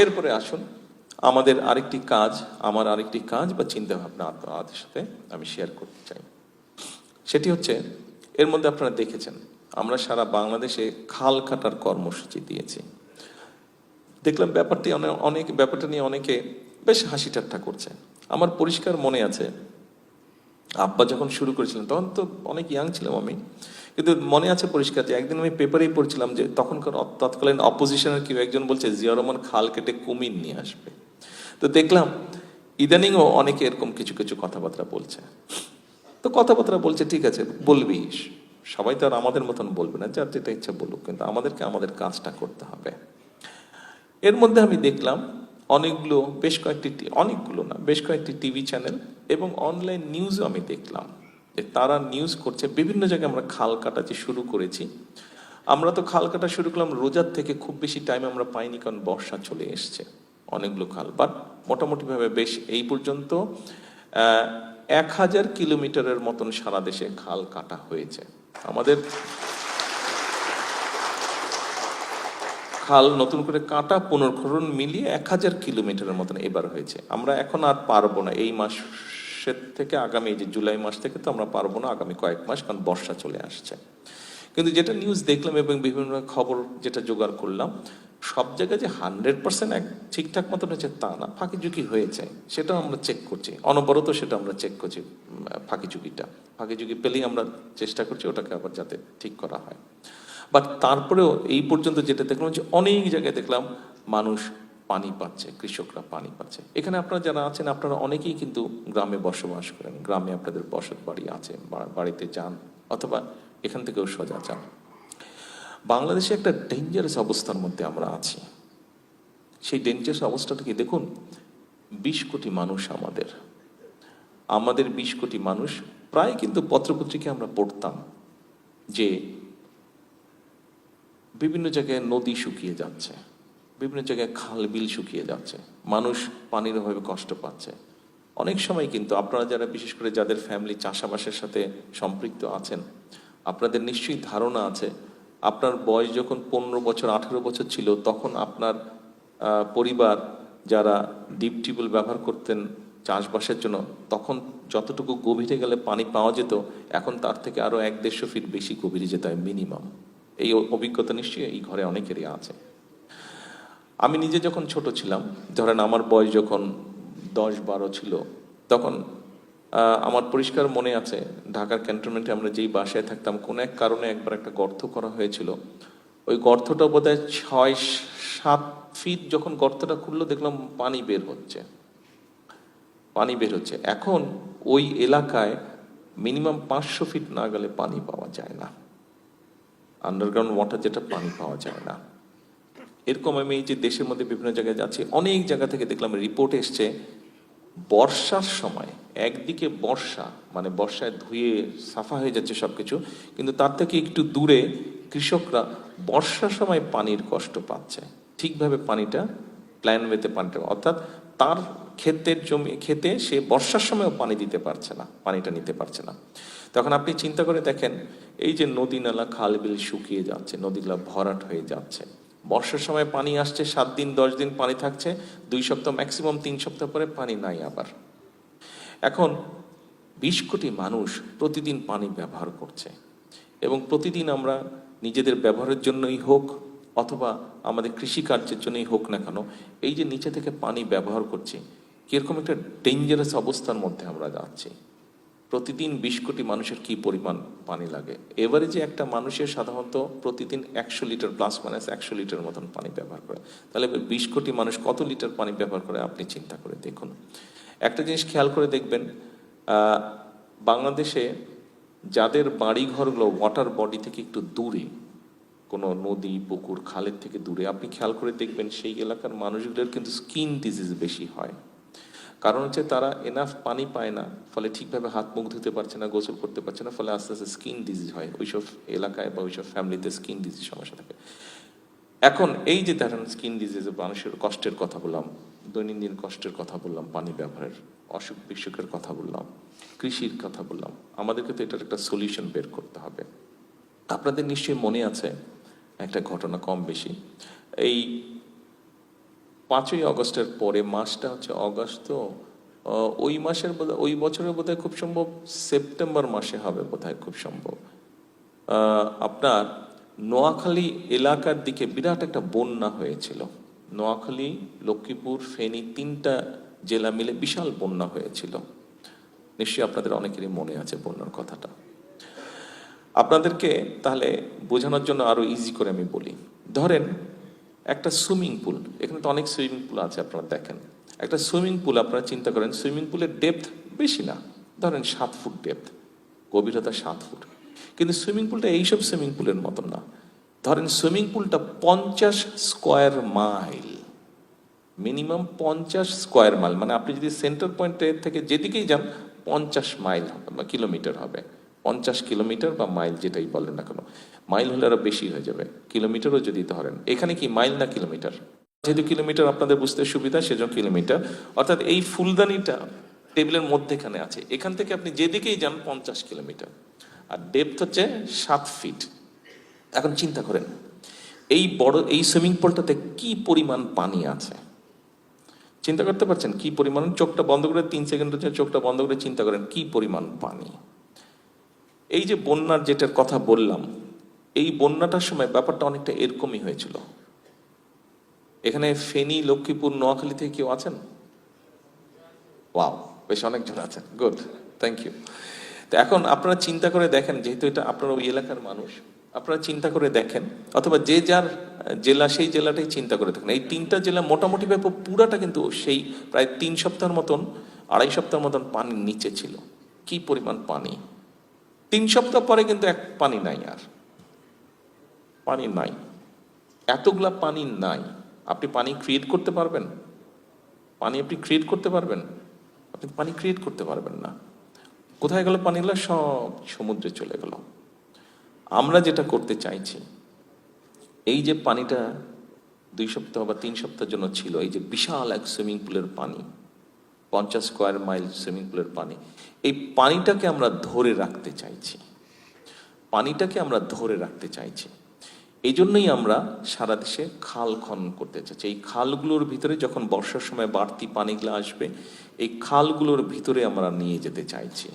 এরপরে আসুন, আমার আরেকটি কাজ বা চিন্তা ভাবনা আপনাদের সাথে আমি শেয়ার করতে চাই। সেটি হচ্ছে, এর মধ্যে আপনারা দেখেছেন আমরা সারা বাংলাদেশে খাল কাটার কর্মসূচি দিয়েছি। দেখলাম ব্যাপারটা নিয়ে অনেকে বেশ হাসি ঠাট্টা করছে। আমার পরিষ্কার মনে আছে, আব্বা যখন শুরু করেছিলেন তখন তো অনেক ইয়াং ছিলাম আমি, কিন্তু মনে আছে পরিষ্কার যে একদিন আমি পেপারেই পড়ছিলাম যে তখনকার তৎকালীন অপোজিশনের কেউ একজন বলছে জিয়া রহমান খাল কেটে কুমির নিয়ে আসবে। তো দেখলাম ইদানিংও অনেকে এরকম কিছু কিছু কথাবার্তা বলছে। তো কথাবার্তা বলছে, ঠিক আছে বলবি, সবাই তো আর আমাদের মতন বলবে না, যার যেটা ইচ্ছা বলুক, কিন্তু আমাদেরকে আমাদের কাজটা করতে হবে। এর মধ্যে আমি দেখলাম বেশ কয়েকটি টিভি চ্যানেল এবং অনলাইন নিউজও আমি দেখলাম যে তারা নিউজ করছে, বিভিন্ন জায়গায় আমরা খাল কাটা যে শুরু করেছি, আমরা তো খাল কাটা শুরু করলাম রোজার থেকে, খুব বেশি টাইম আমরা পাইনি কারণ বর্ষা চলে এসছে, অনেকগুলো খাল, বাট মোটামুটিভাবে বেশ এই পর্যন্ত 1000 কিলোমিটারের মতন সারা দেশে খাল কাটা হয়েছে। আমাদের খাল নতুন করে কাটা পুনর্খনন মিলিয়ে 1000 কিলোমিটারের মতন এবার হয়েছে। আমরা এখন আর পারবো না এই মাসের থেকে, আগামী যে জুলাই মাস থেকে তো আমরা পারবো না, আগামী কয়েক মাস, কারণ বর্ষা চলে আসছে। কিন্তু যেটা নিউজ দেখলাম এবং বিভিন্ন খবর যেটা জোগাড় করলাম, সব জায়গায় যে 100% ঠিকঠাক মতন হয়েছে তা না, ফাঁকিঝুঁকি হয়েছে, সেটাও আমরা চেক করছি অনবরত, সেটা আমরা চেক করছি। ফাঁকিঝুঁকি পেলেই আমরা চেষ্টা করছি ওটাকে আবার যাতে ঠিক করা হয়। বাট তারপরেও এই পর্যন্ত যেটা দেখলাম যে অনেক জায়গায় দেখলাম মানুষ পানি পাচ্ছে, কৃষকরা পানি পাচ্ছে। এখানে আপনারা যারা আছেন আপনারা অনেকেই কিন্তু গ্রামে বসবাস করেন, গ্রামে আপনাদের বসত বাড়ি আছে, বাড়িতে যান অথবা এখান থেকেও সোজা যান। বাংলাদেশে একটা ডেঞ্জারাস অবস্থার মধ্যে আমরা আছি। সেই ডেঞ্জারাস অবস্থাটা কি দেখুন, 20 কোটি মানুষ, আমাদের 20 কোটি মানুষ, প্রায় কিন্তু পত্রপত্রিকায় আমরা পড়তাম যে বিভিন্ন জায়গায় নদী শুকিয়ে যাচ্ছে, বিভিন্ন জায়গায় খাল বিল শুকিয়ে যাচ্ছে, মানুষ পানির অভাবে কষ্ট পাচ্ছে। অনেক সময় কিন্তু আপনারা যারা বিশেষ করে যাদের ফ্যামিলি চাষাবাসের সাথে সম্পৃক্ত আছেন, আপনাদের নিশ্চয়ই ধারণা আছে, আপনার বয়স যখন 15 বছর 18 বছর ছিল তখন আপনার পরিবার যারা ডিপ টিউবওয়েল ব্যবহার করতেন চাষবাসের জন্য, তখন যতটুকু গভীরে গেলে পানি পাওয়া যেত, এখন তার থেকে আরো 1-150 ফিট বেশি গভীরে যেতে হয় মিনিমাম। এই অভিজ্ঞতা নিশ্চয়ই এই ঘরে অনেকেরই আছে। আমি নিজে যখন ছোট ছিলাম, ধরেন আমার বয়স যখন 10-12 ছিল, তখন আমার পরিষ্কার মনে আছে ঢাকার ক্যান্টনমেন্টে আমরা যেই বাসায় থাকতাম, কোনো এক কারণে একবার একটা গর্ত করা হয়েছিল। ওই গর্তটা বোধহয় 6-7 ফিট, যখন গর্তটা খুললো দেখলাম পানি বের হচ্ছে। এখন ওই এলাকায় মিনিমাম 500 ফিট না গেলে পানি পাওয়া যায় না, আন্ডারগ্রাউন্ড ওয়াটার যেটা, পানি পাওয়া যায় না। এরকম আমি এই যে দেশের মধ্যে বিভিন্ন জায়গায় যাচ্ছি, অনেক জায়গা থেকে দেখলাম রিপোর্ট এসছে, বর্ষার সময় একদিকে বর্ষা মানে বর্ষায় ধুয়ে সাফা হয়ে যাচ্ছে সবকিছু, কিন্তু তার থেকে একটু দূরে কৃষকরা বর্ষার সময় পানির কষ্ট পাচ্ছে, ঠিকভাবে পানিটা প্ল্যান ওয়েতে পানিটা, অর্থাৎ তার খেতে সে বর্ষার সময়ও পানি দিতে পারছে না, পানিটা নিতে পারছে না। তখন আপনি চিন্তা করে দেখেন, এই যে নদী নালা খাল বিল শুকিয়ে যাচ্ছে, নদীগুলা ভরাট হয়ে যাচ্ছে, বর্ষার সময় পানি আসছে 7 দিন 10 দিন পানি থাকছে, 2 সপ্তাহ ম্যাক্সিমাম 3 সপ্তাহ পরে পানি নাই আবার। এখন 20 কোটি মানুষ প্রতিদিন পানি ব্যবহার করছে, এবং প্রতিদিন আমরা নিজেদের ব্যবহারের জন্যই হোক অথবা আমাদের কৃষিকার্যের জন্যই হোক না কেন, এই যে নিচে থেকে পানি ব্যবহার করছি, কিরকম একটা ডেঞ্জারাস অবস্থার মধ্যে আমরা যাচ্ছি। প্রতিদিন 20 কোটি মানুষের কি পরিমাণ পানি লাগে, এভারেজে একটা মানুষের সাধারণত প্রতিদিন 100 লিটার +- 100 লিটার মতন পানি ব্যবহার করে। তাহলে 20 কোটি মানুষ কত লিটার পানি ব্যবহার করে আপনি চিন্তা করে দেখুন। একটা জিনিস খেয়াল করে দেখবেন, বাংলাদেশে যাদের বাড়িঘরগুলো ওয়াটার বডি থেকে একটু দূরে, কোনো নদী পুকুর খালের থেকে দূরে, আপনি খেয়াল করে দেখবেন সেই এলাকার মানুষগুলোর কিন্তু স্কিন ডিজিজ বেশি হয়। কারণ হচ্ছে তারা এনাফ পানি পায় না, ফলে ঠিকভাবে হাত মুখ ধুতে পারছে না, গোসল করতে পারছে না, ফলে আস্তে আস্তে স্কিন ডিজিজ হয় ওইসব এলাকায় বা ওইসব ফ্যামিলিতে স্কিন ডিজিজ সমস্যা থাকে। এখন এই যে দেখেন স্কিন ডিজিজে মানুষের কষ্টের কথা বললাম, দৈনন্দিন কষ্টের কথা বললাম, পানি ব্যবহারের অসুখ বিসুখের কথা বললাম, কৃষির কথা বললাম, আমাদেরকে তো এটার একটা সলিউশন বের করতে হবে। আপনাদের নিশ্চয়ই মনে আছে একটা ঘটনা, কম বেশি এই 5ই আগস্টের পরে, মাসটা হচ্ছে অগস্ট, তো ওই মাসের ওই বছরের বোধহয় খুব সম্ভব সেপ্টেম্বর মাসে হবে বোধহয়, খুব সম্ভব আপনার নোয়াখালী এলাকার দিকে বিরাট একটা বন্যা হয়েছিল। নোয়াখালী, লক্ষ্মীপুর, ফেনী 3টা জেলা মিলে বিশাল বন্যা হয়েছিল। নিশ্চয়ই আপনাদের অনেকেরই মনে আছে বন্যার কথাটা। আপনাদেরকে তাহলে বোঝানোর জন্য আরো ইজি করে আমি বলি, ধরেন একটা সুইমিং পুল, এখানে তো অনেক সুইমিং পুল আছে, আপনারা দেখেন একটা সুইমিং পুল, আপনারা চিন্তা করেন সুইমিং পুলের ডেপথ বেশি না, ধরেন 7 ফুট ডেপথ, গভীরতা 7 ফুট, কিন্তু সুইমিং পুলটা এইসব সুইমিং পুলের মতন না। ধরেন সুইমিং পুলটা 50 square mile, minimum 50 square mile, মানে আপনি যদি সেন্টার পয়েন্ট থেকে যেদিকেই যান 50 মাইল হবে বা কিলোমিটার হবে, 50 কিলোমিটার বা মাইল যেটাই বলেন না কেন, মাইল হলে আরো বেশি হয়ে যাবে, কিলোমিটারও যদি ধরেন, এখানে কি মাইল না কিলোমিটার, যেহেতু কিলোমিটার আপনাদের বুঝতে সুবিধা সেজন্য কিলোমিটার, অর্থাৎ এই ফুলদানিটা টেবিলের মধ্যেখানে আছে, এখান থেকে আপনি যেদিকেই যান 50 কিলোমিটার, আর ডেপথ হচ্ছে 7 ফিট। এখন চিন্তা করেন এই বড় এই সুইমিং পুলটাতে কি পরিমাণ পানি আছে, চিন্তা করতে পারছেন কি পরিমাণ? চোখটা বন্ধ করে 3 সেকেন্ডের জন্য চোখটা বন্ধ করে চিন্তা করেন কি পরিমাণ পানি। এই যে বন্যার যেটার কথা বললাম, এই বন্যাটার সময় ব্যাপারটা অনেকটা এরকমই হয়েছিল। এখানে ফেনী, লক্ষ্মীপুর, নোয়াখালী থেকে কেউ আছেন? ওয়াও, বেশ অনেকজন আছেন, গুড, থ্যাংক ইউ। তো এখন আপনারা চিন্তা করে দেখেন, যেহেতু এটা আপনারা ওই এলাকার মানুষ, আপনারা চিন্তা করে দেখেন, অথবা যে যার জেলা সেই জেলাটাই চিন্তা করে দেখেন, এই 3টা জেলা মোটামুটি ব্যাপক পুরাটা কিন্তু সেই প্রায় 3 সপ্তাহের মতন, 2.5 সপ্তাহের মতন পানির নিচে ছিল। কি পরিমাণ পানি! 3 সপ্তাহ পরে কিন্তু এক পানি নাই, আর পানি নাই, এতগুলা পানি নাই। আপনি পানি ক্রিয়েট করতে পারবেন? পানি আপনি ক্রিয়েট করতে পারবেন? আপনি পানি ক্রিয়েট করতে পারবেন না। কোথায় গেল পানিগুলো? সব সমুদ্রে চলে গেল। আমরা যেটা করতে চাইছি, এই যে পানিটা 2 সপ্তাহ বা 3 সপ্তাহের জন্য ছিল, এই যে বিশাল এক সুইমিং পুলের পানি, 50 স্কোয়ার মাইল সুইমিং পুলের পানি, এই পানিটাকে আমরা ধরে রাখতে চাইছি, পানিটাকে আমরা ধরে রাখতে চাইছি। এই জন্যই আমরা সারা দেশে খাল খনন করতে চাইছি। এই খালগুলোর ভিতরে যখন বর্ষার সময় বাড়তি পানিগুলো আসবে, এই খালগুলোর ভিতরে আমরা নিয়ে যেতে চাইছি।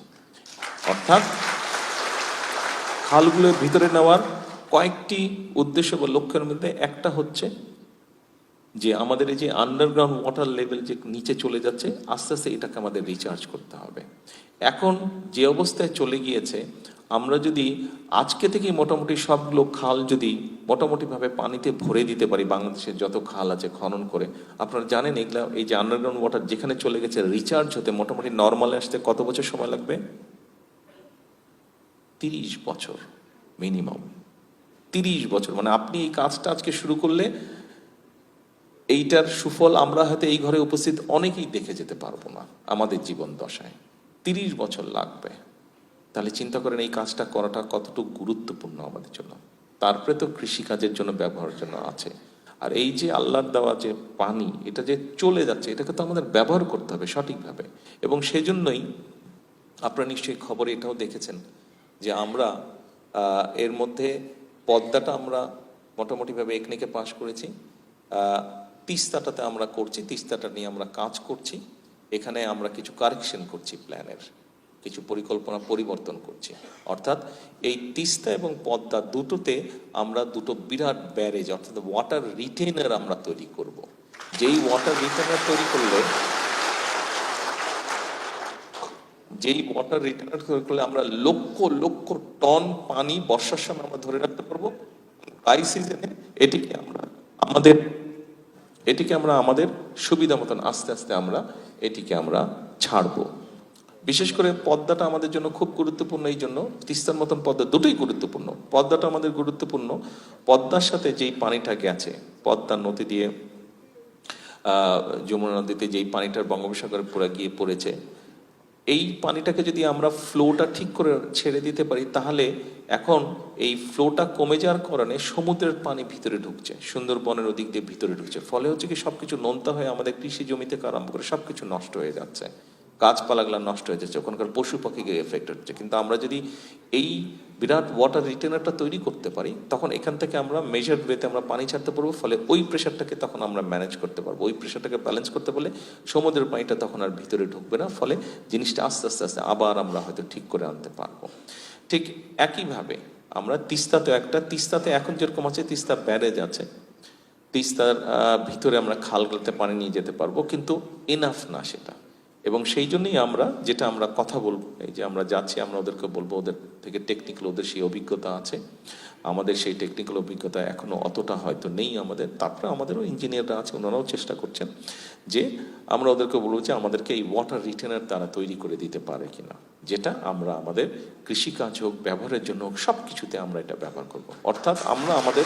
অর্থাৎ খালগুলোর ভিতরে নেওয়ার কয়েকটি উদ্দেশ্য বা লক্ষ্যের মধ্যে একটা হচ্ছে যে আমাদের এই যে আন্ডারগ্রাউন্ড ওয়াটার লেভেল যে নিচে চলে যাচ্ছে, আস্তে আস্তে এটাকে আমাদের রিচার্জ করতে হবে। এখন যে অবস্থায় চলে গিয়েছে, আমরা যদি আজকে থেকে মোটামুটি সবগুলো খাল যদি মোটামুটিভাবে পানিতে ভরে দিতে পারি, বাংলাদেশের যত খাল আছে খনন করে, আপনারা জানেন এগুলা এই যে আন্ডারগ্রাউন্ড ওয়াটার যেখানে চলে গেছে, রিচার্জ হতে মোটামুটি নর্মালে আসতে কত বছর সময় লাগবে? 30 বছর মিনিমাম, 30 বছর। মানে আপনি এই কাজটা আজকে শুরু করলে এইটার সুফল আমরা হয়তো এই ঘরে উপস্থিত অনেকেই দেখে যেতে পারবো না আমাদের জীবন দশায়, 30 বছর লাগবে। তাহলে চিন্তা করেন এই কাজটা করাটা কতটুকু গুরুত্বপূর্ণ আমাদের জন্য। তারপরে তো কৃষিকাজের জন্য ব্যবহারের জন্য আছে। আর এই যে আল্লাহর দেওয়া যে পানি, এটা যে চলে যাচ্ছে, এটাকে তো আমাদের ব্যবহার করতে হবে সঠিকভাবে। এবং সেজন্যই আপনারা নিশ্চয়ই খবরে এটাও দেখেছেন যে আমরা এর মধ্যে পদ্মাটা আমরা মোটামুটিভাবে একনেকে পাশ করেছি, তিস্তাটাতে আমরা করছি, তিস্তাটা নিয়ে আমরা কাজ করছি, এখানে আমরা কিছু কারেকশন করছি, প্ল্যানের কিছু পরিকল্পনা পরিবর্তন করছি। অর্থাৎ এই তিস্তা এবং পদ্মা দুটোতে আমরা দুটো বিরাট ব্যারেজ অর্থাৎ ওয়াটার রিটেনার আমরা তৈরি করব। যেই ওয়াটার রিটেনার তৈরি করলে আমরা লক্ষ লক্ষ টন পানি বর্ষার সময় আমরা ধরে রাখতে পারবো। ড্রাই সিজনে এটিকে আমরা আমাদের সুবিধা মতন আস্তে আস্তে আমরা এটিকে আমরা ছাড়বো। বিশেষ করে পদ্মাটা আমাদের জন্য খুব গুরুত্বপূর্ণ, এই জন্য তিস্তার মতন পদ্মা দুটোই গুরুত্বপূর্ণ। পদ্মাটা আমাদের গুরুত্বপূর্ণ, পদ্মার সাথে যেই পানিটা গেছে, পদ্মা নদী দিয়ে যমুনা নদীতে যেই পানিটার বঙ্গোপসাগরে পুরা গিয়ে পড়েছে, এই পানিটাকে যদি আমরা ফ্লোটা ঠিক করে ছেড়ে দিতে পারি, তাহলে এখন এই ফ্লোটা কমে যাওয়ার কারণে সমুদ্রের পানি ভিতরে ঢুকছে, সুন্দরবনের ওদিক দিয়ে ভিতরে ঢুকছে। ফলে হচ্ছে কি সবকিছু নোনতা হয়ে আমাদের কৃষি জমিতে আরম্ভ করে সবকিছু নষ্ট হয়ে যাচ্ছে, গাছপালাগুলো নষ্ট হয়ে যাচ্ছে, ওখানকার পশু পাখিকে এফেক্ট হচ্ছে। কিন্তু আমরা যদি এই বিরাট ওয়াটার রিটেনারটা তৈরি করতে পারি, তখন এখান থেকে আমরা মেজার ওয়েতে আমরা পানি ছাড়তে পারবো। ফলে ওই প্রেশারটাকে তখন আমরা ম্যানেজ করতে পারবো, ওই প্রেশারটাকে ব্যালেন্স করতে পারলে সমুদ্রের পানিটা তখন আর ভিতরে ঢুকবে না। ফলে জিনিসটা আস্তে আস্তে আস্তে আবার আমরা হয়তো ঠিক করে আনতে পারবো। ঠিক একইভাবে আমরা তিস্তাতে এখন যেরকম আছে, তিস্তা ব্যারেজ আছে, তিস্তার ভিতরে আমরা খালগুলোতে পানি নিয়ে যেতে পারবো, কিন্তু এনাফ না সেটা। এবং সেই জন্যই আমরা যেটা আমরা কথা বলবো, এই যে আমরা যাচ্ছি, আমরা ওদেরকে বলবো, ওদের থেকে টেকনিক্যাল, ওদের সেই অভিজ্ঞতা আছে, আমাদের সেই টেকনিক্যাল অভিজ্ঞতা এখনো অতটা হয়তো নেই আমাদের। তারপরে আমাদেরও ইঞ্জিনিয়াররা আছে, ওনারাও চেষ্টা করছেন যে আমরা ওদেরকে বলবো যে আমাদেরকে এই ওয়াটার রিটেনার তারা তৈরি করে দিতে পারে কিনা, যেটা আমরা আমাদের কৃষিকাজ হোক, ব্যবহারের জন্য হোক, সব কিছুতে আমরা এটা ব্যবহার করব। অর্থাৎ আমরা আমাদের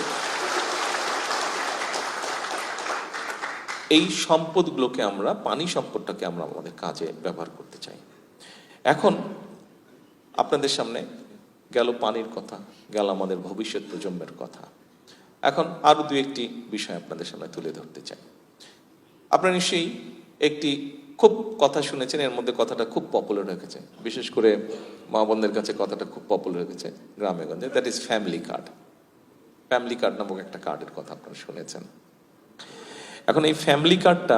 এই সম্পদগুলোকে আমরা, পানি সম্পদটাকে আমরা আমাদের কাজে ব্যবহার করতে চাই। এখন আপনাদের সামনে গেল পানির কথা, গেল আমাদের ভবিষ্যৎ প্রজন্মের কথা। এখন আরো দু একটি বিষয় আপনাদের সামনে তুলে ধরতে চাই। আপনারা নিশ্চয়ই একটি খুব কথা শুনেছেন, এর মধ্যে কথাটা খুব পপুলার হয়েছে, বিশেষ করে মা বোনদের কাছে কথাটা খুব পপুলার হয়েছে গ্রামে গঞ্জে, that is family card. Family card নামক একটা কার্ডের কথা আপনারা শুনেছেন। এখন এই ফ্যামিলি কার্ডটা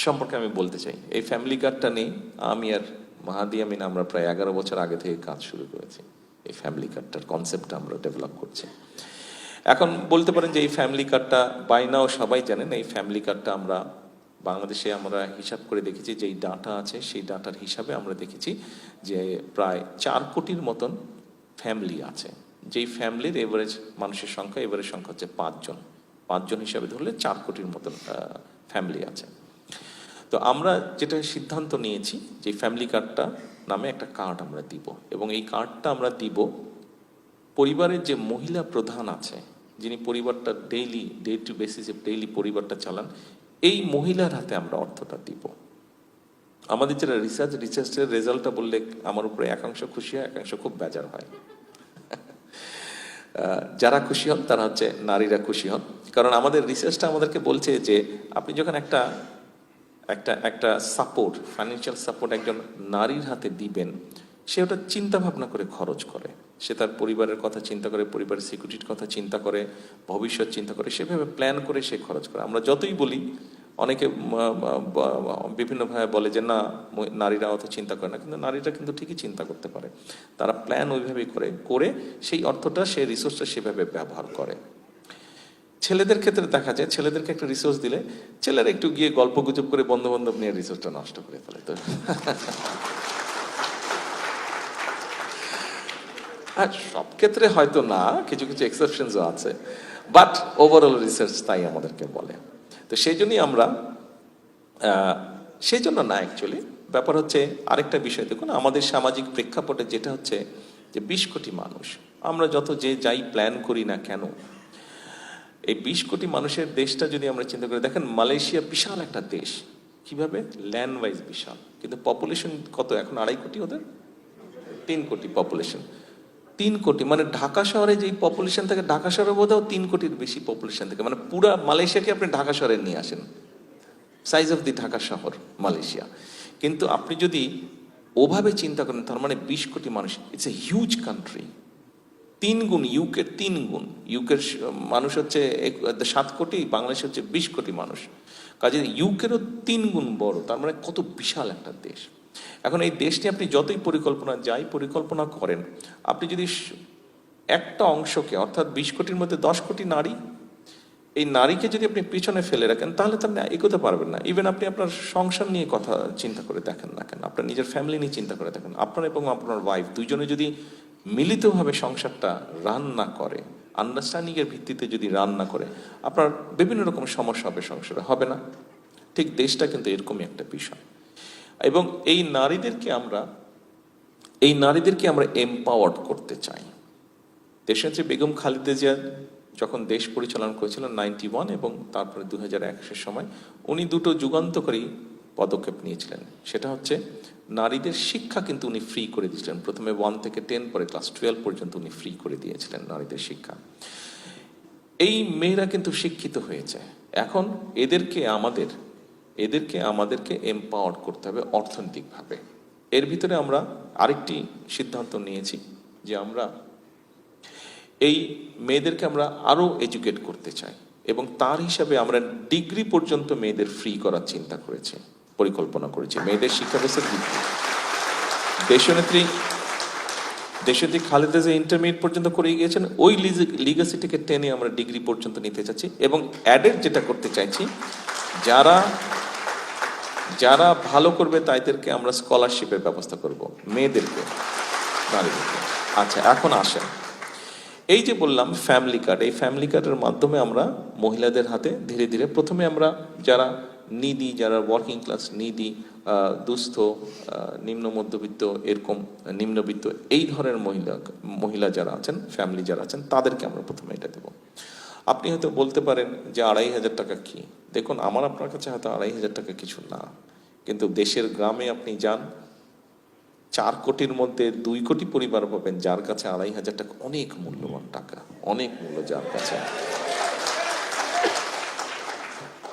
সম্পর্কে আমি বলতে চাই। এই ফ্যামিলি কার্ডটা নিয়ে আমি আর মাহাদি আমিন আমরা প্রায় 11 বছর আগে থেকে কাজ শুরু করেছি। এই ফ্যামিলি কার্ডটার কনসেপ্টটা আমরা ডেভেলপ করছি। এখন বলতে পারেন যে এই ফ্যামিলি কার্ডটা বাই নাও সবাই জানেন। এই ফ্যামিলি কার্ডটা আমরা বাংলাদেশে আমরা হিসাব করে দেখেছি, যেই ডাটা আছে সেই ডাটার হিসাবে আমরা দেখেছি যে প্রায় 4 কোটির মতন ফ্যামিলি আছে। যেই ফ্যামিলির এভারেজ মানুষের সংখ্যা, এভারেজ সংখ্যা হচ্ছে 5 জন হিসাবে ধরলে 4 কোটির মতন ফ্যামিলি আছে। তো আমরা যেটা সিদ্ধান্ত নিয়েছি যে ফ্যামিলি কার্ডটা নামে একটা কার্ড আমরা দিব, এবং এই কার্ডটা আমরা দিব পরিবারের যে মহিলা প্রধান আছে, যিনি পরিবারটা ডে টু বেসিসে ডেইলি পরিবারটা চালান, এই মহিলার হাতে আমরা অর্থটা দিব। আমাদের যারা রিসার্চের রেজাল্টটা বললে আমার উপরে একাংশ খুশি হয়, একাংশ খুব বেজার হয়। যারা খুশি হন তারা হচ্ছে নারীরা খুশি হন, কারণ আমাদের রিসার্চটা আমাদেরকে বলছে যে আপনি যখন একটা সাপোর্ট, ফাইন্যান্সিয়াল সাপোর্ট একজন নারীর হাতে দিবেন, সে ওটা চিন্তা ভাবনা করে খরচ করে, সে তার পরিবারের কথা চিন্তা করে, পরিবারের সিকিউরিটির কথা চিন্তা করে, ভবিষ্যৎ চিন্তা করে, সেভাবে প্ল্যান করে সে খরচ করে। আমরা যতই বলি, অনেকে বিভিন্নভাবে বলে যে না নারীরা অত চিন্তা করে না, কিন্তু নারীরা কিন্তু ঠিকই চিন্তা করতে পারে। তারা প্ল্যান ওইভাবেই করে সেই অর্থটা, সেই রিসোর্সটা সেভাবে ব্যবহার করে। ছেলেদের ক্ষেত্রে দেখা যায়, ছেলেদেরকে একটা রিসোর্স দিলে ছেলেরা একটু গিয়ে গল্প গুজব করে বন্ধু বান্ধব নিয়ে রিসোর্সটা নষ্ট করে ফেলে। তো আর সব ক্ষেত্রে হয়তো না, কিছু কিছু এক্সেপশনসও আছে, বাট ওভারঅল রিসার্চ তাই আমাদেরকে বলে। তো সেই জন্যই আমরা সেই জন্য না, অ্যাকচুয়ালি ব্যাপার হচ্ছে আরেকটা বিষয়। দেখুন আমাদের সামাজিক প্রেক্ষাপটে যেটা হচ্ছে যে 20 কোটি মানুষ, আমরা যত যে যাই প্ল্যান করি না কেন, এই 20 কোটি মানুষের দেশটা যদি আমরা চিন্তা করি, দেখেন মালয়েশিয়া বিশাল একটা দেশ, কিভাবে ল্যান্ড ওয়াইজ বিশাল, কিন্তু পপুলেশন কত এখন? 2.5 কোটি, ওদের 3 কোটি পপুলেশন। 3 কোটি মানে ঢাকা শহরে যেই পপুলেশন থাকে, ঢাকা শহরে বোধহয় 3 কোটির বেশি পপুলেশন থাকে। মানে পুরা মালয়েশিয়াকে আপনি ঢাকা শহরে নিয়ে আসেন, সাইজ অফ দি ঢাকা শহর মালয়েশিয়া। কিন্তু আপনি যদি ওভাবে চিন্তা করেন, তার মানে 20 কোটি মানুষ, ইটস এ হিউজ কান্ট্রি। 3 গুণ ইউকের, 3 গুণ ইউকের মানুষ হচ্ছে 7 কোটি, বাংলাদেশ হচ্ছে 20 কোটি মানুষ, কাজে ইউকেরও 3 গুণ বড়। তার মানে কত বিশাল একটা দেশ। এখন এই দেশটি আপনি যতই পরিকল্পনা করেন, আপনি যদি একটা অংশকে, অর্থাৎ 20 কোটির মধ্যে 10 কোটি নারী, এই নারীকে যদি আপনি পিছনে ফেলে রাখেন, তাহলে তো আপনি এগোতে পারবেন না। ইভেন আপনি আপনার সংসার নিয়ে কথা চিন্তা করে দেখেন না কেন, আপনার নিজের ফ্যামিলি নিয়ে চিন্তা করে দেখেন, আপনার এবং আপনার ওয়াইফ দুইজনে যদি মিলিতভাবে সংসারটা রান না করে, আন্ডারস্ট্যান্ডিং এর ভিত্তিতে যদি রান না করে, আপনার বিভিন্ন রকম সমস্যা হবে, সংসারে হবে না। ঠিক দেশটা কিন্তু এরকমই একটা বিষয়। এবং এই নারীদেরকে আমরা এম্পাওয়ার্ড করতে চাই। দেশে হচ্ছে বেগম খালেদা জিয়া যখন দেশ পরিচালনা করেছিলেন 91 এবং তারপরে 2001 সময়, উনি দুটো যুগান্তকারী পদক্ষেপ নিয়েছিলেন। সেটা হচ্ছে নারীদের শিক্ষা কিন্তু উনি ফ্রি করে দিয়েছিলেন। প্রথমে 1 থেকে 10, পরে ক্লাস 12 পর্যন্ত উনি ফ্রি করে দিয়েছিলেন নারীদের শিক্ষা। এই মেয়েরা কিন্তু শিক্ষিত হয়েছে। এখন এদেরকে আমাদেরকে এম্পাওয়ার করতে হবে অর্থনৈতিকভাবে। এর ভিতরে আমরা আরেকটি সিদ্ধান্ত নিয়েছি যে আমরা এই মেয়েদেরকে আমরা আরো এডুকেট করতে চাই, এবং তার হিসাবে আমরা ডিগ্রি পর্যন্ত মেয়েদের ফ্রি করার চিন্তা করেছি, পরিকল্পনা করেছি। মেয়েদের শিক্ষা ব্যবস্থার ডিগ্রি, দেশনেত্রী খালেদা জিয়া ইন্টারমিডিয়েট পর্যন্ত করে গিয়েছেন, ওই লিগাসিটিকে টেনে আমরা ডিগ্রি পর্যন্ত নিতে চাচ্ছি। এবং অ্যাডেড যেটা করতে চাইছি, যারা ভালো করবে তাদেরকে আমরা স্কলারশিপের ব্যবস্থা করব, মেয়েদেরকে, নারীদেরকে। আচ্ছা, এখন আসেন, এই যে বললাম ফ্যামিলি কার্ড, এই ফ্যামিলি কার্ডের মাধ্যমে আমরা মহিলাদের হাতে ধীরে ধীরে, প্রথমে আমরা যারা নিডি, যারা ওয়ার্কিং ক্লাস, নিডি, দুস্থ, নিম্ন মধ্যবিত্ত, এরকম নিম্নবিত্ত, এই ধরনের মহিলা যারা আছেন, ফ্যামিলি যারা আছেন, তাদেরকে আমরা প্রথমে এটা দেব। আপনি হয়তো বলতে পারেন যে 2,500 টাকা কি? দেখুন, আপনার কাছে হয়তো 2,500 টাকা কিছু না, কিন্তু দেশের গ্রামে আপনি যান, 4 কোটির মধ্যে 2 কোটি পরিবার পাবেন যার কাছে 2,500 টাকা অনেক মূল্যবান টাকা, অনেক মূল্য যার কাছে।